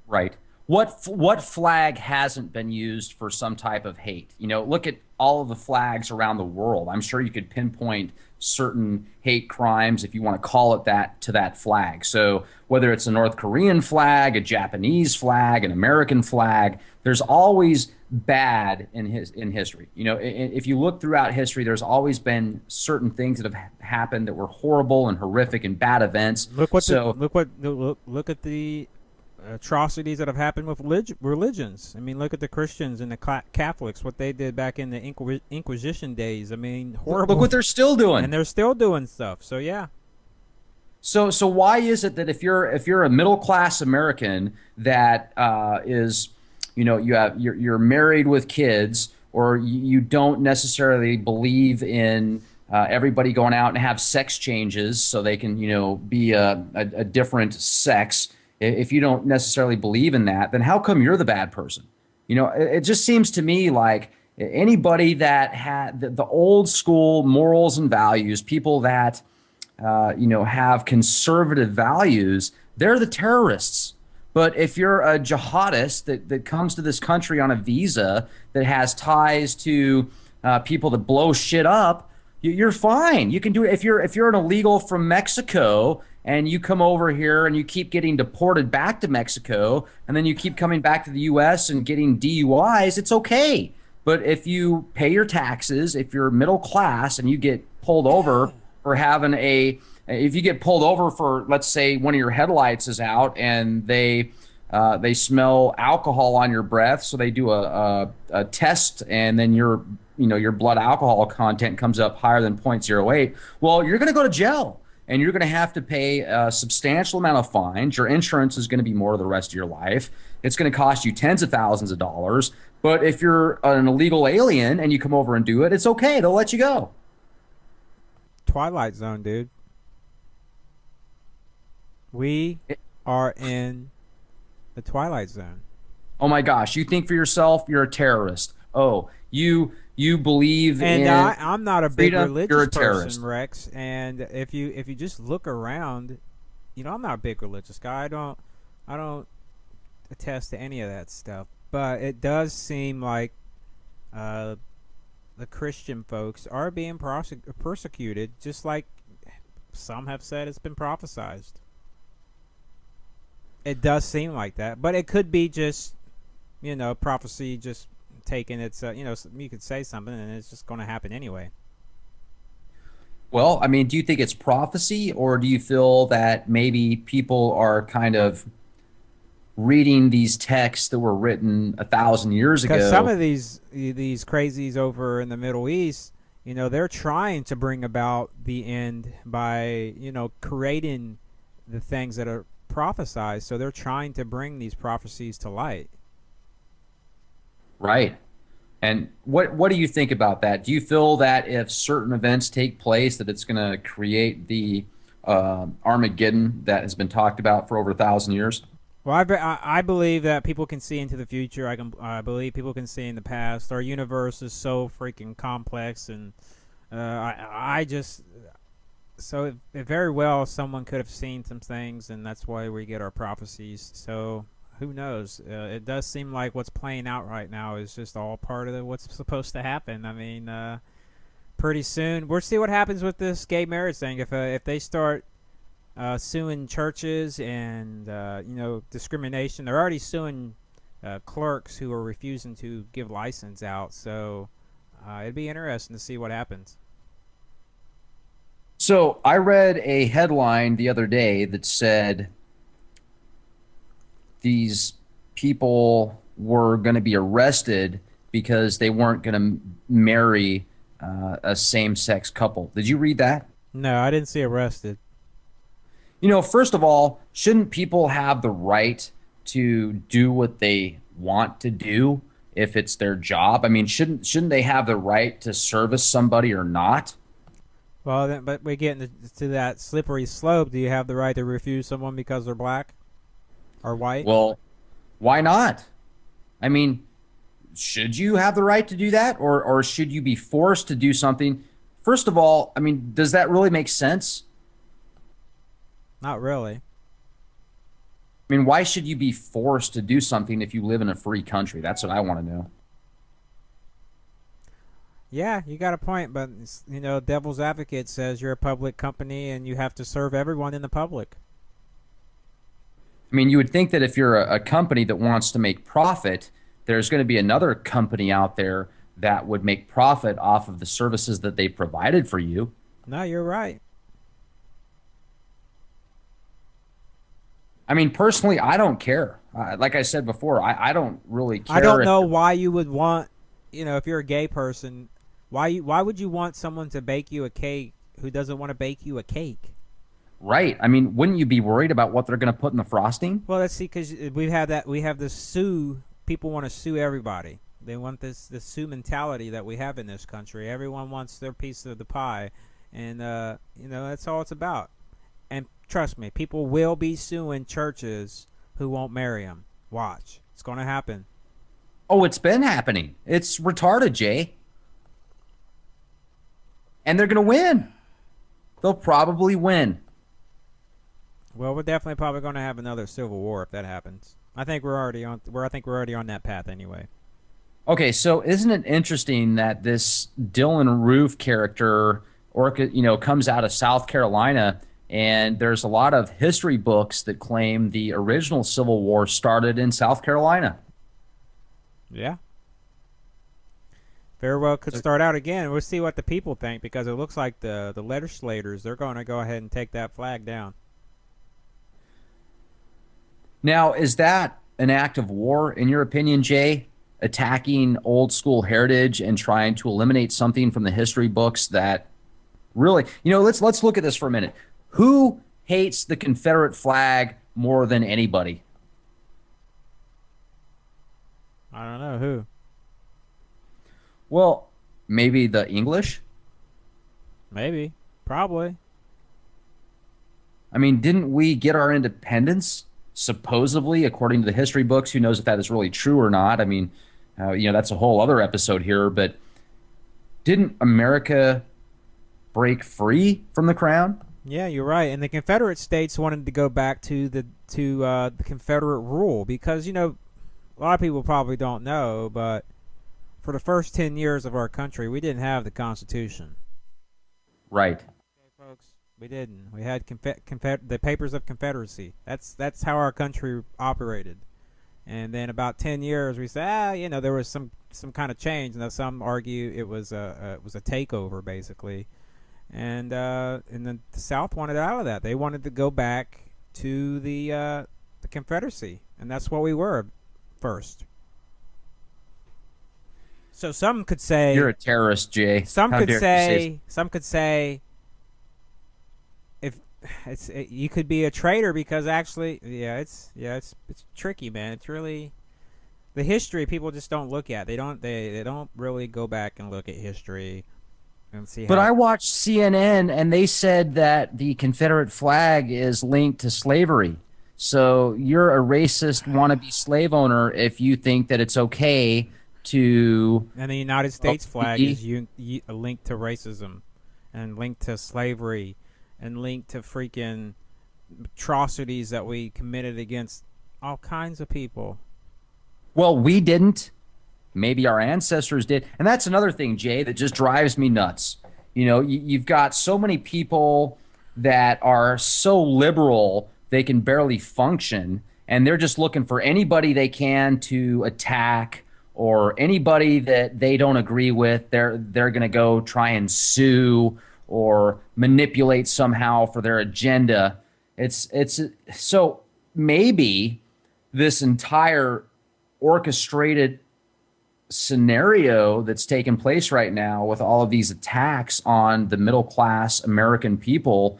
Right. What flag hasn't been used for some type of hate? Look at all of the flags around the world. I'm sure you could pinpoint certain hate crimes, if you want to call it that, to that flag. So whether it's a North Korean flag, a Japanese flag, an American flag, there's always bad in history. If you look throughout history, there's always been certain things that have happened that were horrible and horrific and bad events. Look at the atrocities that have happened with religions. I mean, look at the Christians and the Catholics, what they did back in the Inquisition days. I mean, horrible. Look what they're still doing. And they're still doing stuff. So yeah. So why is it that if you're a middle class American that is, you're married with kids, or you don't necessarily believe in everybody going out and have sex changes so they can be a different sex, if you don't necessarily believe in that, then how come you're the bad person? It just seems to me like anybody that had the old school morals and values, people that have conservative values, they're the terrorists. But if you're a jihadist that comes to this country on a visa that has ties to people that blow shit up, you're fine. You can do it. If you're an illegal from Mexico and you come over here and you keep getting deported back to Mexico, and then you keep coming back to the U.S. and getting DUIs, it's okay. But if you pay your taxes, if you're middle class and you get pulled over for if you get pulled over for, let's say, one of your headlights is out and they smell alcohol on your breath, so they do a test, and then your blood alcohol content comes up higher than 0.08, well, you're going to go to jail. and you're going to have to pay a substantial amount of fines. Your insurance is going to be more the rest of your life. It's going to cost you tens of thousands of dollars. But if you're an illegal alien and you come over and do it, it's okay. They'll let you go. Twilight Zone, dude. We are in the Twilight Zone. Oh my gosh, you think for yourself, you're a terrorist. Oh, you believe in I'm not a big freedom, religious you're a person, terrorist. Rex. And if you just look around, you know, I'm not a big religious guy. I don't attest to any of that stuff. But it does seem like the Christian folks are being persecuted, just like some have said it's been prophesized. It does seem like that, but it could be just, you know, prophecy just taking its, you know, you could say something and it's just going to happen anyway. Well, I mean, do you think it's prophecy, or do you feel that maybe people are kind of reading these texts that were written 1,000 years ago? Because some of these crazies over in the Middle East, you know, they're trying to bring about the end by, you know, creating the things that are prophesied. So they're trying to bring these prophecies to light. Right. And what do you think about that? Do you feel that if certain events take place, that it's going to create the Armageddon that has been talked about for over 1,000 years? Well, I believe that people can see into the future. I believe people can see in the past. Our universe is so freaking complex, and so it very well someone could have seen some things, and that's why we get our prophecies. So who knows? It does seem like what's playing out right now is just all part of what's supposed to happen. I mean, pretty soon we'll see what happens with this gay marriage thing. If they start suing churches and you know, discrimination, they're already suing clerks who are refusing to give license out. So it'd be interesting to see what happens. So I read a headline the other day that said these people were going to be arrested because they weren't going to marry a same-sex couple. Did you read that? No, I didn't see arrested. You know, first of all, shouldn't people have the right to do what they want to do if it's their job? I mean, shouldn't they have the right to service somebody or not? Well, then, but we get into that slippery slope. Do you have the right to refuse someone because they're black or white? Well, why not? I mean, should you have the right to do that, or should you be forced to do something? First of all, I mean, does that really make sense? Not really. I mean, why should you be forced to do something if you live in a free country? That's what I want to know. Yeah, you got a point, but, you know, devil's advocate says you're a public company and you have to serve everyone in the public. I mean, you would think that if you're a company that wants to make profit, there's going to be another company out there that would make profit off of the services that they provided for you. No, you're right. I mean, personally, I don't care. Like I said before, I don't really care. I don't know why you would want, you know, if you're a gay person, why would you want someone to bake you a cake who doesn't want to bake you a cake? Right. I mean, wouldn't you be worried about what they're going to put in the frosting? Well, let's see, because we have this sue. People want to sue everybody. They want this sue mentality that we have in this country. Everyone wants their piece of the pie, and you know, that's all it's about. And trust me, people will be suing churches who won't marry them. Watch, it's going to happen. Oh, it's been happening. It's retarded, Jay. And they're going to win. They'll probably win. Well, we're definitely probably going to have another civil war if that happens. I think we're already on that path anyway. Okay, so isn't it interesting that this Dylan Roof character, comes out of South Carolina, and there's a lot of history books that claim the original Civil War started in South Carolina. Yeah. Very well could start out again. We'll see what the people think, because it looks like the legislators, they're going to go ahead and take that flag down. Now, is that an act of war, in your opinion, Jay? Attacking old school heritage and trying to eliminate something from the history books that really, let's look at this for a minute. Who hates the Confederate flag more than anybody? I don't know who. Well, maybe the English? Maybe. Probably. I mean, didn't we get our independence, supposedly, according to the history books? Who knows if that is really true or not? I mean, that's a whole other episode here, but didn't America break free from the crown? Yeah, you're right. And the Confederate States wanted to go back to the Confederate rule because, a lot of people probably don't know, but for the first 10 years of our country, we didn't have the Constitution. Right. Okay, folks, we didn't. We had the Papers of Confederacy. That's how our country operated. And then about 10 years, we said, there was some kind of change. Now some argue it was a takeover, basically. And then the South wanted out of that. They wanted to go back to the Confederacy, and that's what we were first. So some could say you're a terrorist, Jay. Some could say if you could be a traitor because actually, it's tricky, man. It's really the history people just don't look at. They don't really go back and look at history and see. But I watched CNN and they said that the Confederate flag is linked to slavery. So you're a racist wannabe slave owner if you think that it's okay to. And the United States flag is linked to racism and linked to slavery and linked to freaking atrocities that we committed against all kinds of people. Well, we didn't. Maybe our ancestors did. And that's another thing, Jay, that just drives me nuts. You've got so many people that are so liberal they can barely function, and they're just looking for anybody they can to attack, or anybody that they don't agree with, they're going to go try and sue or manipulate somehow for their agenda. It's so maybe this entire orchestrated scenario that's taking place right now with all of these attacks on the middle class American people,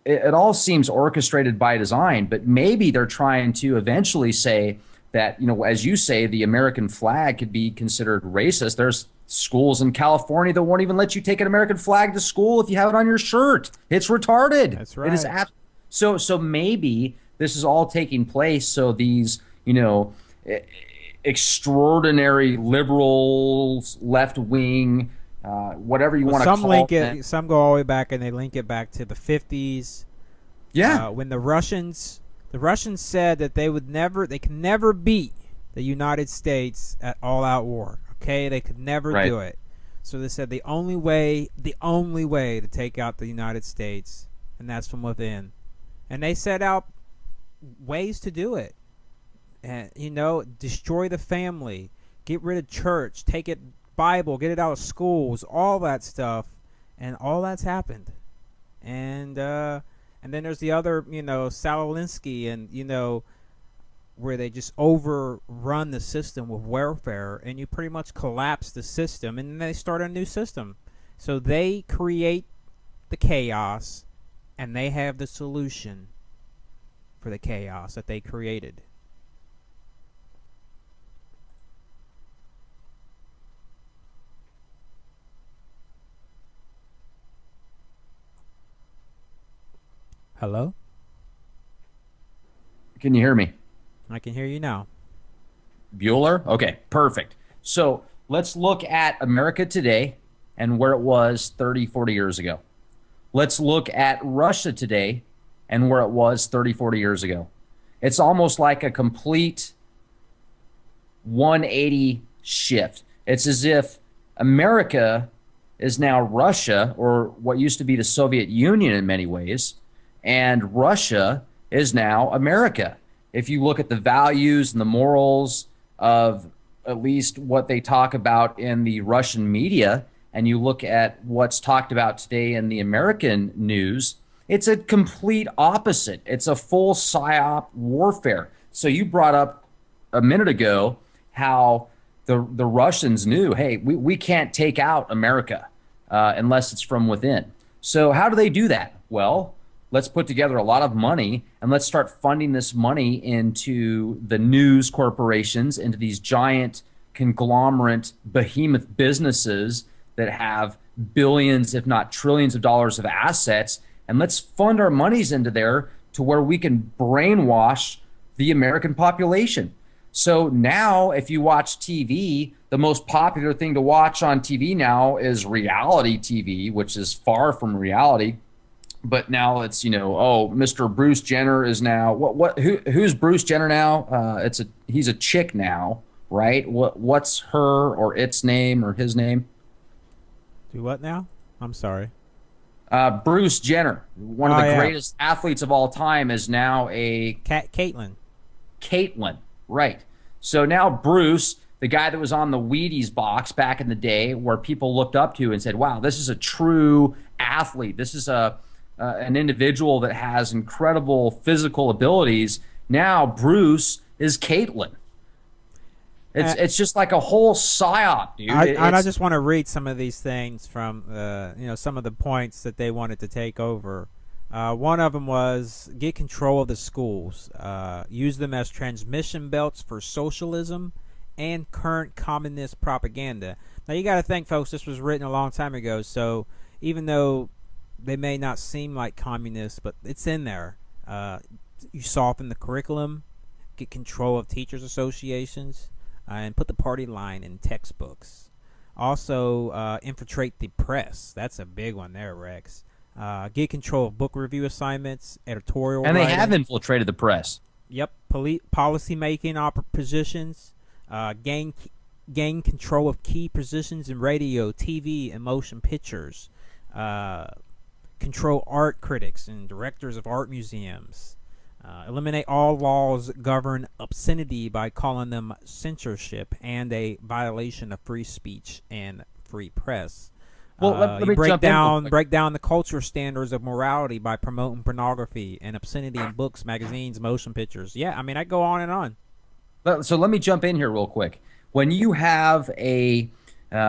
it all seems orchestrated by design, but maybe they're trying to eventually say that, as you say, the American flag could be considered racist. There's schools in California that won't even let you take an American flag to school if you have it on your shirt. It's retarded. That's right. It is so maybe this is all taking place so these, extraordinary liberals, left-wing, whatever you want to call it. Some go all the way back and they link it back to the 50s. Yeah. When the Russians said that they could never beat the United States at all-out war. Okay, they could never do it. So they said the only way to take out the United States, and that's from within. And they set out ways to do it. And destroy the family, get rid of church, take it Bible, get it out of schools, all that stuff, and all that's happened. And then there's the other, Salinsky and where they just overrun the system with welfare, and you pretty much collapse the system, and then they start a new system. So they create the chaos, and they have the solution for the chaos that they created. Hello? Can you hear me? I can hear you now. Bueller? Okay, perfect. So let's look at America today and where it was 30, 40 years ago. Let's look at Russia today and where it was 30, 40 years ago. It's almost like a complete 180 shift. It's as if America is now Russia, or what used to be the Soviet Union in many ways, and Russia is now America. If you look at the values and the morals of at least what they talk about in the Russian media, and you look at what's talked about today in the American news, it's a complete opposite. It's a full psyop warfare. So you brought up a minute ago how the Russians knew, hey, we can't take out America unless it's from within. So how do they do that? Well, let's put together a lot of money and let's start funding this money into the news corporations, into these giant conglomerate behemoth businesses that have billions, if not trillions of dollars of assets. And let's fund our monies into there to where we can brainwash the American population. So now if you watch TV, the most popular thing to watch on TV now is reality TV, which is far from reality. But now it's, oh, Mr. Bruce Jenner is now who's Bruce Jenner now? He's a chick now, right? What's her or its name or his name? Do what now? I'm sorry. Bruce Jenner, one of the greatest athletes of all time, is now a Caitlyn. Caitlyn, right? So now Bruce, the guy that was on the Wheaties box back in the day, where people looked up to and said, "Wow, this is a true athlete. This is an individual that has incredible physical abilities." Now Bruce is Caitlyn. It's just like a whole psyop, dude. I just want to read some of these things from some of the points that they wanted to take over. One of them was get control of the schools, use them as transmission belts for socialism and current communist propaganda. Now you got to think, folks, this was written a long time ago, so even though they may not seem like communists, but it's in there. You soften the curriculum, get control of teachers' associations, and put the party line in textbooks. Also, infiltrate the press. That's a big one there, Rex. Get control of book review assignments, editorial and writing. They have infiltrated the press. Yep. Policy making positions. Gain control of key positions in radio, TV, and motion pictures. Control art critics and directors of art museums. Eliminate all laws that govern obscenity by calling them censorship and a violation of free speech and free press. Well, let me break down the culture standards of morality by promoting pornography and obscenity in books, magazines, motion pictures. Yeah, I mean, I go on and on. So let me jump in here real quick. When you have a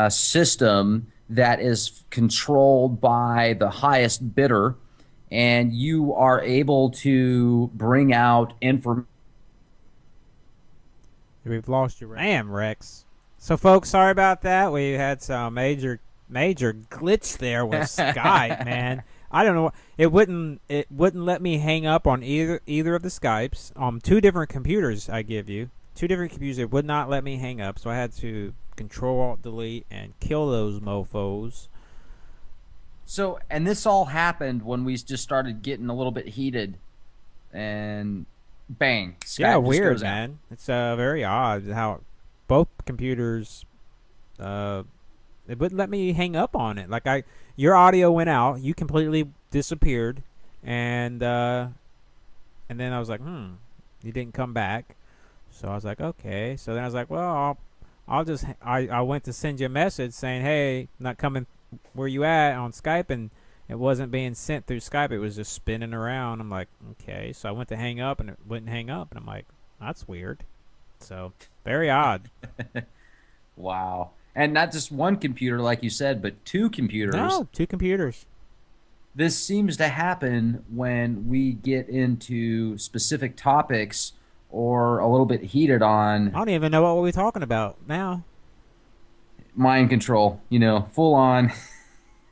system that is controlled by the highest bidder, and you are able to bring out information. We've lost you, Rex. Damn, Rex. So, folks, sorry about that. We had some major glitch there with Skype, man. I don't know. It wouldn't let me hang up on either of the Skypes. Two different computers I give you. Two different computers. It would not let me hang up, so I had to Control-Alt-Delete and kill those mofos. So, and this all happened when we just started getting a little bit heated, and bang, Skype yeah, just weird, goes man. out. It's very odd how both computers, it wouldn't let me hang up on it. Like your audio went out, you completely disappeared, and then I was like, you didn't come back. So I was like, okay. So then I was like, well, I'll just I went to send you a message saying, hey, not coming. Where you at on Skype, and it wasn't being sent through Skype. It was just spinning around. I'm like, okay. So I went to hang up, and it wouldn't hang up, and I'm like, that's weird. So very odd. Wow. And not just one computer, like you said, but two computers. No, two computers. This seems to happen when we get into specific topics or a little bit heated on. I don't even know what we're talking about now. Mind control, full on.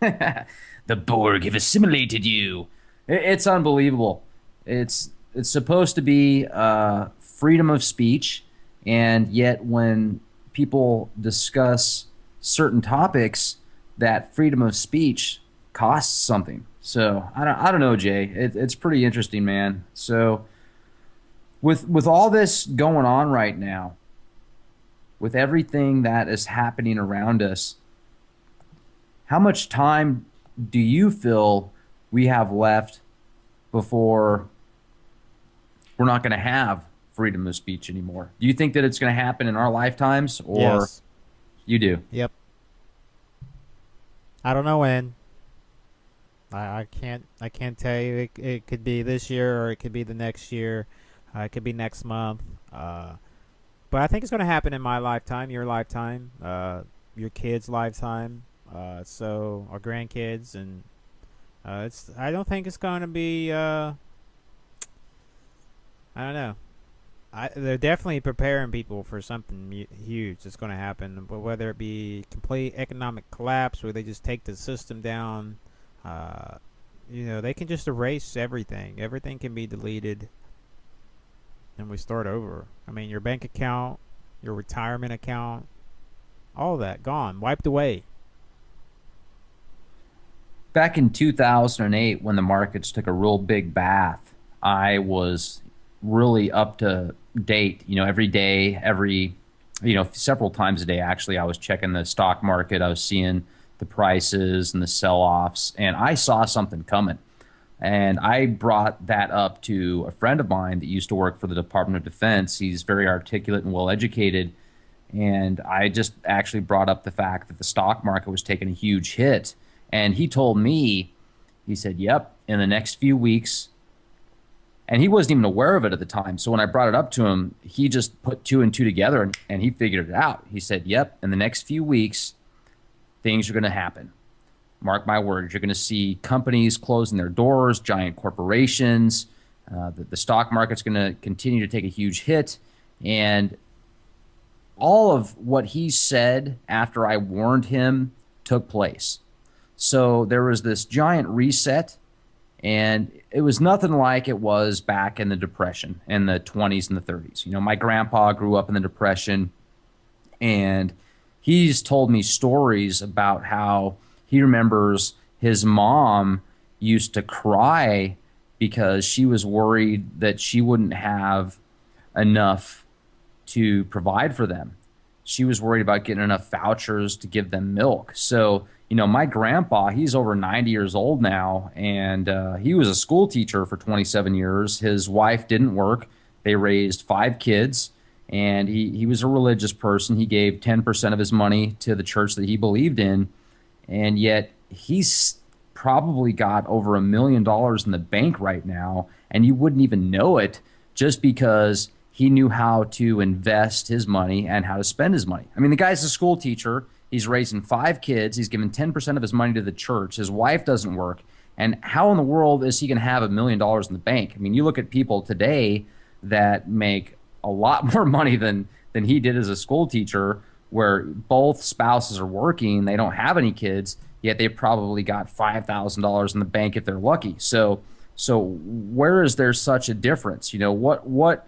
The Borg have assimilated you. It's unbelievable. It's supposed to be freedom of speech, and yet when people discuss certain topics, that freedom of speech costs something. So I don't know, Jay. It's pretty interesting, man. So with all this going on right now, with everything that is happening around us, how much time do you feel we have left before we're not going to have freedom of speech anymore? Do you think that it's going to happen in our lifetimes, or yes. You do? Yep. I don't know when. I can't tell you. It could be this year, or it could be the next year. It could be next month. But I think it's going to happen in my lifetime, your lifetime, your kids' lifetime, so our grandkids, and I don't think it's going to be. I don't know. They're definitely preparing people for something huge that's going to happen. But whether it be complete economic collapse, where they just take the system down, you know, they can just erase everything. Everything can be deleted, and we start over. I mean, your bank account, your retirement account, all that gone, wiped away. Back in 2008, when the markets took a real big bath, I was really up to date. You know, every day, several times a day, actually, I was checking the stock market. I was seeing the prices and the sell-offs, and I saw something coming. And I brought that up to a friend of mine that used to work for the Department of Defense. He's very articulate and well-educated. And I just actually brought up the fact that the stock market was taking a huge hit. And he told me, he said, yep, in the next few weeks, and he wasn't even aware of it at the time. So when I brought it up to him, he just put two and two together and he figured it out. He said, yep, in the next few weeks, things are going to happen. Mark my words, you're going to see companies closing their doors, giant corporations. The stock market's going to continue to take a huge hit. And all of what he said after I warned him took place. So there was this giant reset, and it was nothing like it was back in the Depression in the 20s and the 30s. You know, my grandpa grew up in the Depression, and he's told me stories about how he remembers his mom used to cry because she was worried that she wouldn't have enough to provide for them. She was worried about getting enough vouchers to give them milk. So, you know, my grandpa, he's over 90 years old now, and he was a school teacher for 27 years. His wife didn't work. They raised 5 kids, and he was a religious person. He gave 10% of his money to the church that he believed in, and yet he's probably got over $1 million in the bank right now, and you wouldn't even know it just because he knew how to invest his money and how to spend his money. I mean, the guy's a school teacher. He's raising 5 kids. He's giving 10% of his money to the church. His wife doesn't work. And how in the world is he going to have $1 million in the bank? I mean, you look at people today that make a lot more money than he did as a school teacher, where both spouses are working, they don't have any kids, yet they've probably got $5,000 in the bank if they're lucky. So where is there such a difference? You know, what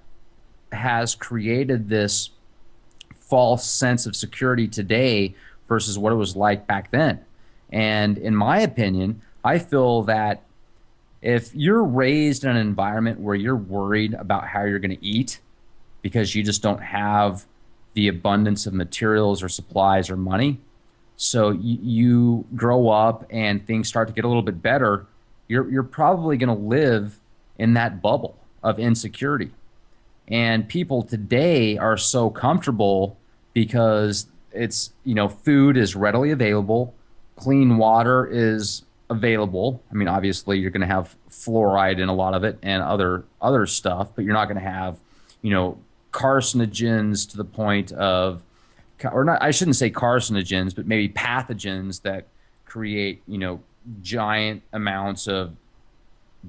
has created this false sense of security today versus what it was like back then? And in my opinion, I feel that if you're raised in an environment where you're worried about how you're going to eat because you just don't have the abundance of materials or supplies or money, so you grow up and things start to get a little bit better, you're probably going to live in that bubble of insecurity. And people today are so comfortable because it's, you know, food is readily available, clean water is available. I mean, obviously you're going to have fluoride in a lot of it and other stuff, but you're not going to have, you know, carcinogens to the point of, or not, I shouldn't say carcinogens, but maybe pathogens that create, you know, giant amounts of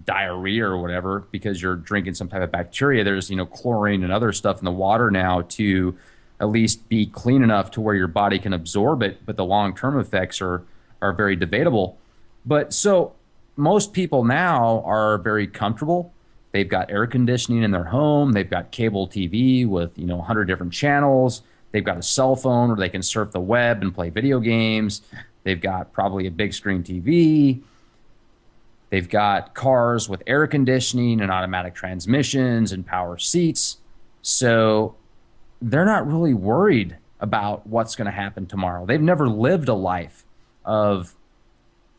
diarrhea or whatever because you're drinking some type of bacteria. There's, you know, chlorine and other stuff in the water now to at least be clean enough to where your body can absorb it, but the long-term effects are very debatable. But so most people now are very comfortable. They've got air conditioning in their home. They've got cable TV with, you know, 100 different channels. They've got a cell phone where they can surf the web and play video games. They've got probably a big screen TV. They've got cars with air conditioning and automatic transmissions and power seats. So they're not really worried about what's going to happen tomorrow. They've never lived a life of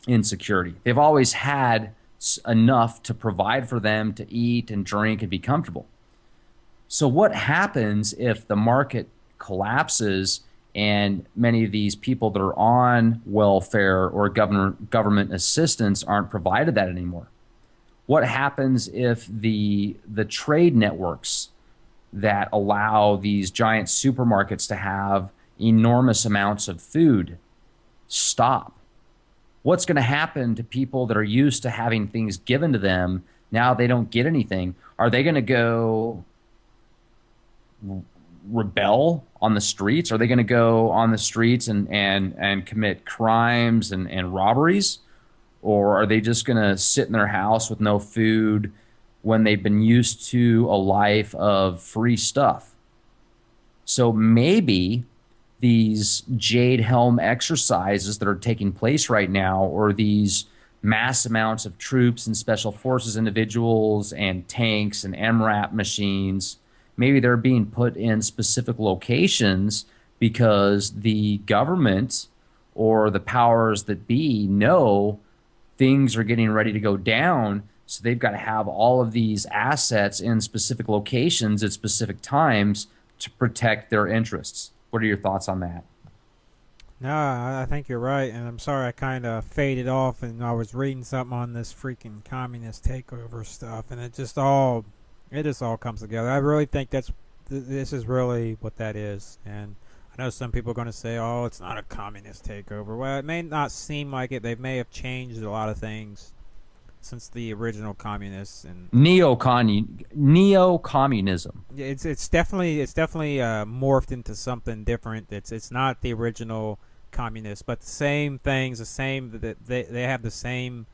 insecurity. They've always had enough to provide for them to eat and drink and be comfortable. So what happens if the market collapses and many of these people that are on welfare or government assistance aren't provided that anymore? What happens if the trade networks that allow these giant supermarkets to have enormous amounts of food stop? what's going to happen to people that are used to having things given to them? Now they don't get anything. Are they going to go rebel on the streets? Are they going to go on the streets and commit crimes and robberies? Or are they just going to sit in their house with no food when they've been used to a life of free stuff? So maybe these JADE HELM exercises that are taking place right now, or these mass amounts of troops and special forces individuals and tanks and MRAP machines, maybe they're being put in specific locations because the government or the powers that be know things are getting ready to go down. So they've got to have all of these assets in specific locations at specific times to protect their interests. What are your thoughts on that? No, I think you're right, and I'm sorry I kind of faded off, and I was reading something on this freaking communist takeover stuff, and it just all comes together. I really think this is really what that is, and I know some people are going to say, "Oh, it's not a communist takeover." Well, it may not seem like it. They may have changed a lot of things since the original communists and neo-communism. It's definitely morphed into something different. It's not the original communists, but the same things, they have the same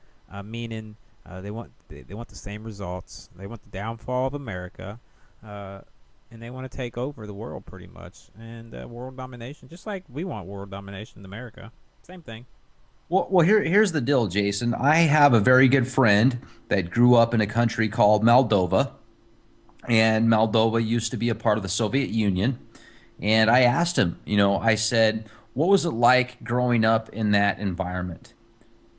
meaning. They want the same results. They want the downfall of America, and they want to take over the world pretty much, and world domination, just like we want world domination in America. Same thing. Well, here's the deal, Jason. I have a very good friend that grew up in a country called Moldova, and Moldova used to be a part of the Soviet Union. And I asked him, I said, what was it like growing up in that environment?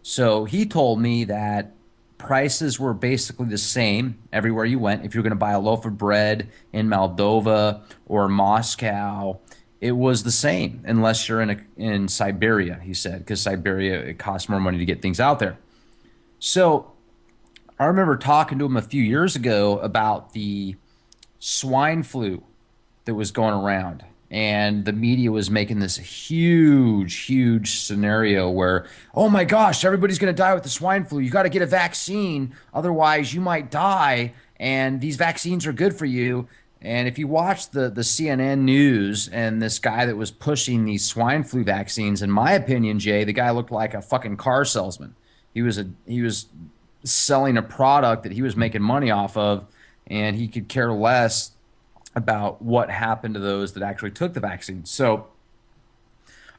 So he told me that prices were basically the same everywhere you went. If you're going to buy a loaf of bread in Moldova or Moscow, it was the same unless you're in Siberia, he said, because Siberia, it costs more money to get things out there. So I remember talking to him a few years ago about the swine flu that was going around, and the media was making this huge scenario where, oh my gosh, everybody's going to die with the swine flu. You got to get a vaccine, otherwise you might die, and these vaccines are good for you. And if you watch the CNN news and this guy that was pushing these swine flu vaccines, in my opinion, Jay, the guy looked like a fucking car salesman. He was selling a product that he was making money off of, and he could care less about what happened to those that actually took the vaccine. So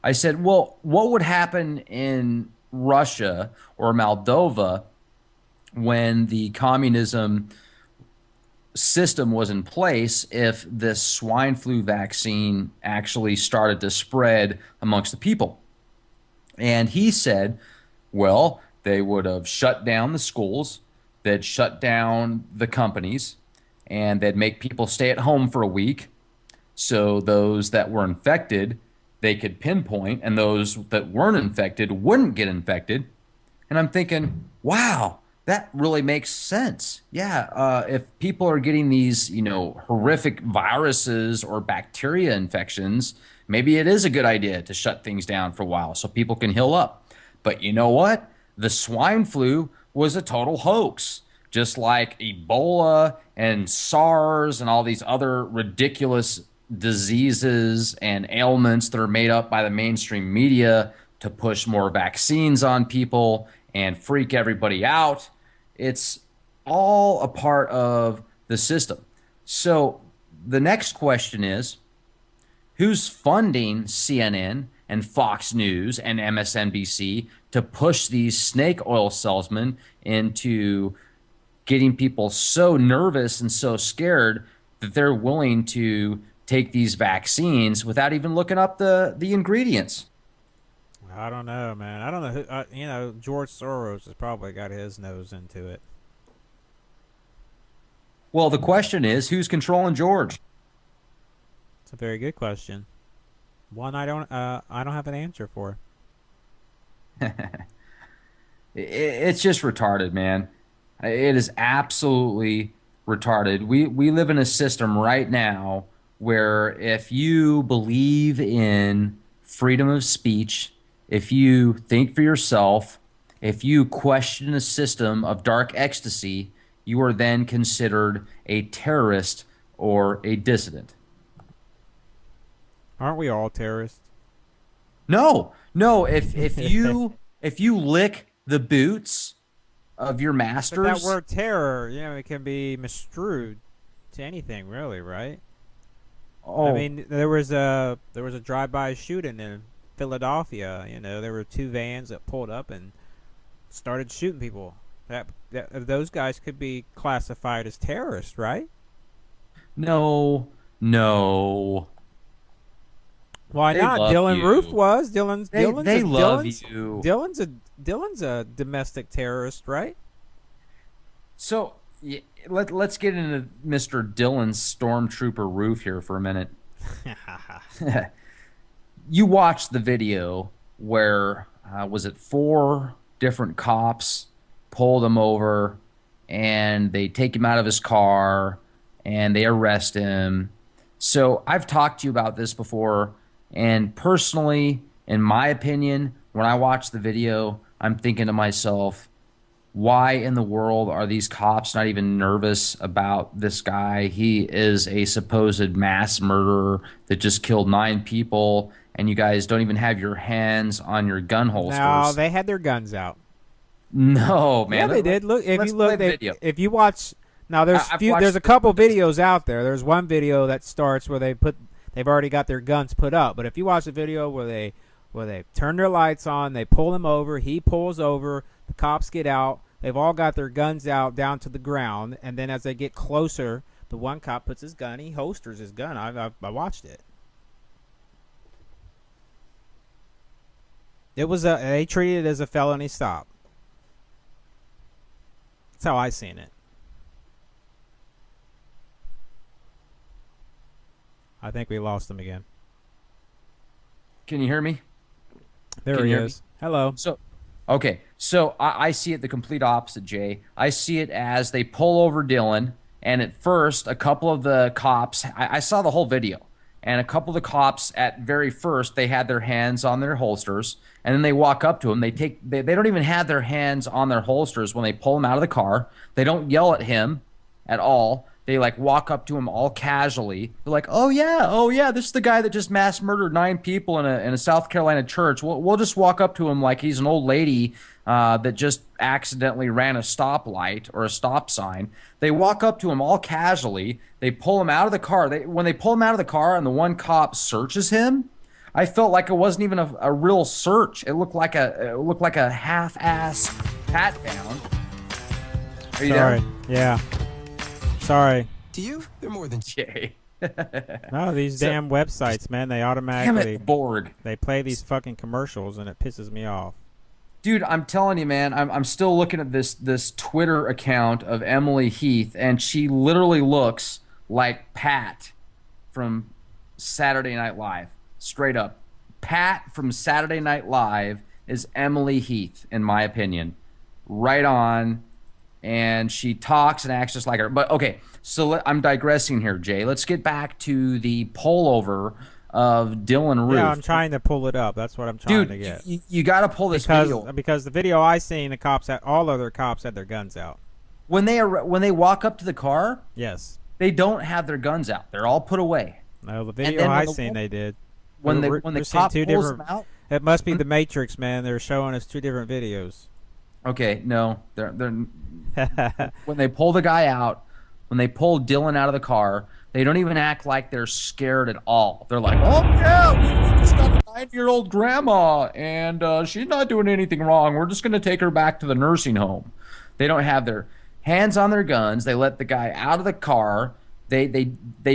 I said, well, what would happen in Russia or Moldova when the communism system was in place if this swine flu vaccine actually started to spread amongst the people? And he said, well, they would have shut down the schools, they'd shut down the companies, and they'd make people stay at home for a week. So those that were infected, they could pinpoint, and those that weren't infected wouldn't get infected. And I'm thinking, wow, that really makes sense. Yeah, if people are getting these, horrific viruses or bacteria infections, maybe it is a good idea to shut things down for a while so people can heal up. But you know what? The swine flu was a total hoax, just like Ebola and SARS and all these other ridiculous diseases and ailments that are made up by the mainstream media to push more vaccines on people and freak everybody out. It's all a part of the system. So the next question is, who's funding CNN and Fox News and MSNBC to push these snake oil salesmen into getting people so nervous and so scared that they're willing to take these vaccines without even looking up the ingredients? I don't know, man. I don't know who, George Soros has probably got his nose into it. Well, the question is, who's controlling George? It's a very good question. One I don't have an answer for. It's just retarded, man. It is absolutely retarded. We live in a system right now where if you believe in freedom of speech, if you think for yourself, if you question a system of dark ecstasy, you are then considered a terrorist or a dissident. Aren't we all terrorists? No, no. If you lick the boots of your masters, but that word terror, it can be misconstrued to anything, really, right? Oh, I mean, there was a drive-by shooting in Philadelphia. There were 2 vans that pulled up and started shooting people. That those guys could be classified as terrorists, right? no. Why not? Dylan Roof was. They love you. Dylan's a domestic terrorist, right? So let's get into Mr. Dylan's Stormtrooper Roof here for a minute. You watched the video where was it 4 different cops pulled him over, and they take him out of his car and they arrest him. So I've talked to you about this before. And personally, in my opinion, when I watch the video, I'm thinking to myself, why in the world are these cops not even nervous about this guy? He is a supposed mass murderer that just killed 9 people, and you guys don't even have your hands on your gun holsters. No, they had their guns out. No, man. Yeah, they did. Look, if you watch, now there's a couple videos out there. There's one video that starts where they've already got their guns put up. But if you watch the video where they turn their lights on, they pull him over, he pulls over, the cops get out, they've all got their guns out down to the ground, and then as they get closer, the one cop puts his gun, he holsters his gun. I watched it. They treated it as a felony stop. That's how I seen it. I think we lost him again. Can you hear me? There he is. Hello. Okay. So I see it the complete opposite, Jay. I see it as they pull over Dylan, and at first, a couple of the cops, I saw the whole video, and a couple of the cops at very first, they had their hands on their holsters, and then they walk up to him. They don't even have their hands on their holsters when they pull him out of the car. They don't yell at him at all. They walk up to him all casually. They're like, oh yeah, this is the guy that just mass murdered 9 people in a South Carolina church. We'll just walk up to him like he's an old lady that just accidentally ran a stoplight or a stop sign. They walk up to him all casually. They pull him out of the car. When they pull him out of the car and the one cop searches him, I felt like it wasn't even a real search. It looked like a half-ass pat down. Are you there? Yeah. Sorry. To you, they're more than Jay. No, these damn websites, man, they automatically Borg. They play these fucking commercials, and it pisses me off. Dude, I'm telling you, man, I'm still looking at this Twitter account of Emily Heath, and she literally looks like Pat from Saturday Night Live. Straight up. Pat from Saturday Night Live is Emily Heath, in my opinion. Right on. And she talks and acts just like her. But, okay, so I'm digressing here, Jay. Let's get back to the pullover of Dylan Roof. Yeah, I'm trying to pull it up. That's what I'm trying to get. You got to pull this video. Because the video I seen, all other cops had their guns out. When they walk up to the car, yes, they don't have their guns out. They're all put away. No, the video I seen, they did. When the cop pulls them out, it must be the Matrix, man. They're showing us 2 different videos. Okay, no, they're when they pull the guy out, when they pull Dylan out of the car, they don't even act like they're scared at all. They're like, oh yeah, we just got a 9-year-old grandma, and she's not doing anything wrong. We're just going to take her back to the nursing home. They don't have their hands on their guns. They let the guy out of the car. They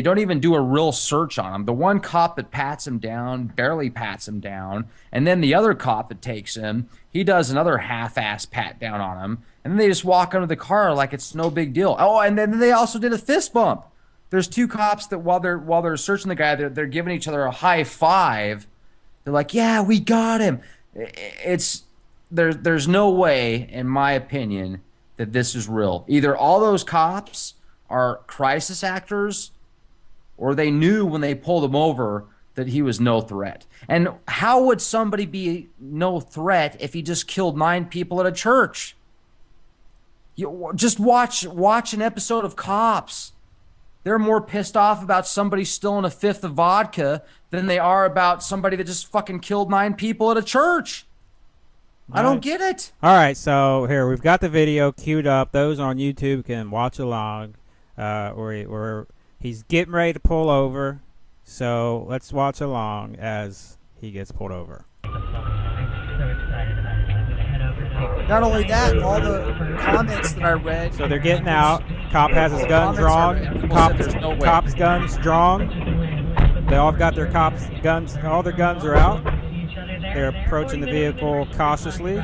don't even do a real search on him. The one cop that pats him down barely pats him down, and then the other cop that takes him, he does another half-ass pat down on him, and then they just walk under the car like it's no big deal. Oh, and then they also did a fist bump. There's 2 cops that while they're searching the guy, they're giving each other a high five. They're like, yeah, we got him. There's no way, in my opinion, that this is real. Either all those cops are crisis actors, or they knew when they pulled him over that he was no threat. And how would somebody be no threat if he just killed 9 people at a church? You just watch an episode of Cops. They're more pissed off about somebody stealing a 5th of vodka than they are about somebody that just fucking killed 9 people at a church. I don't get it. All right, so here we've got the video queued up. Those on YouTube can watch along. Where he's getting ready to pull over. So let's watch along as he gets pulled over. Not only that, all the comments that I read. So they're getting out. Cop has his gun drawn. Cop's guns drawn. They all got their cops' guns. All their guns are out. They're approaching the vehicle cautiously.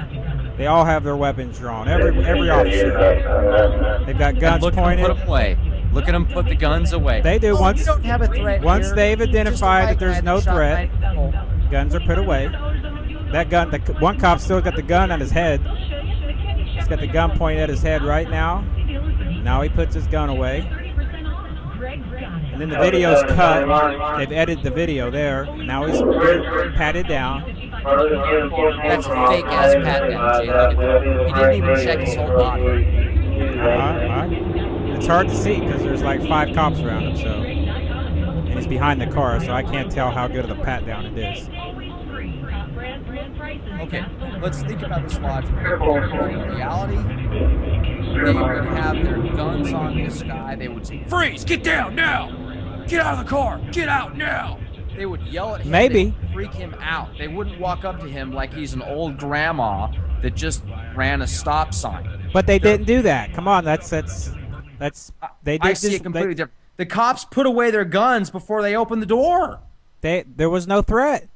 They all have their weapons drawn. Every officer. They've got guns pointed. Put them away. Look at them put the guns away. They do. We don't have a threat once here. they've identified that there's no threat, guns are put away. That gun, one cop still got the gun on his head. He's got the gun pointed at his head right now. Now he puts his gun away. And then the video's cut. They've edited the video there. Now he's patted down. That's a fake ass pat down, Jay. Look at that. He didn't even check his whole body. It's hard to see because there's like 5 cops around him, so. And he's behind the car, so I can't tell how good of a pat down it is. Okay, let's think about this logically. In reality, they would have their guns on this guy. They would say, "Freeze! Get down now! Get out of the car! Get out now!" They would yell at him. Maybe. Freak him out. They wouldn't walk up to him like he's an old grandma that just ran a stop sign. But they didn't do that. Come on, that's they did. I see it completely different. The cops put away their guns before they opened the door. There was no threat.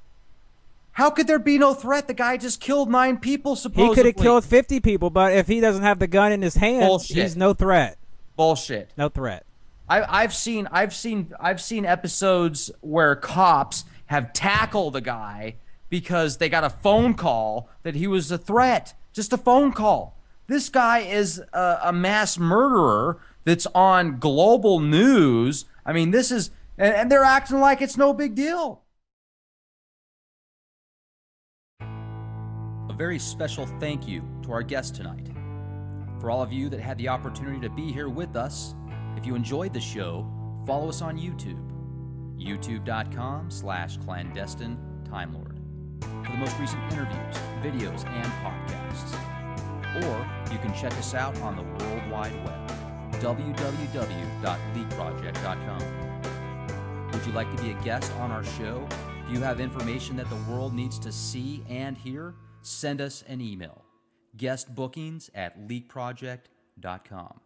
How could there be no threat? The guy just killed 9 people, supposedly. He could have killed 50 people, but if he doesn't have the gun in his hand, he's no threat. Bullshit. No threat. I've seen episodes where cops have tackled a guy because they got a phone call that he was a threat. Just a phone call. This guy is a mass murderer that's on global news. I mean, this is, and they're acting like it's no big deal. A very special thank you to our guest tonight. For all of you that had the opportunity to be here with us, if you enjoyed the show, follow us on YouTube, youtube.com/clandestine-timelord, for the most recent interviews, videos, and podcasts. Or you can check us out on the World Wide Web, www.leakproject.com. Would you like to be a guest on our show? Do you have information that the world needs to see and hear? Send us an email, guestbookings@leakproject.com.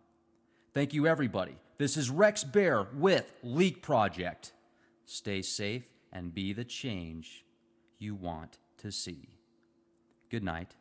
Thank you, everybody. This is Rex Bear with Leak Project. Stay safe and be the change you want to see. Good night.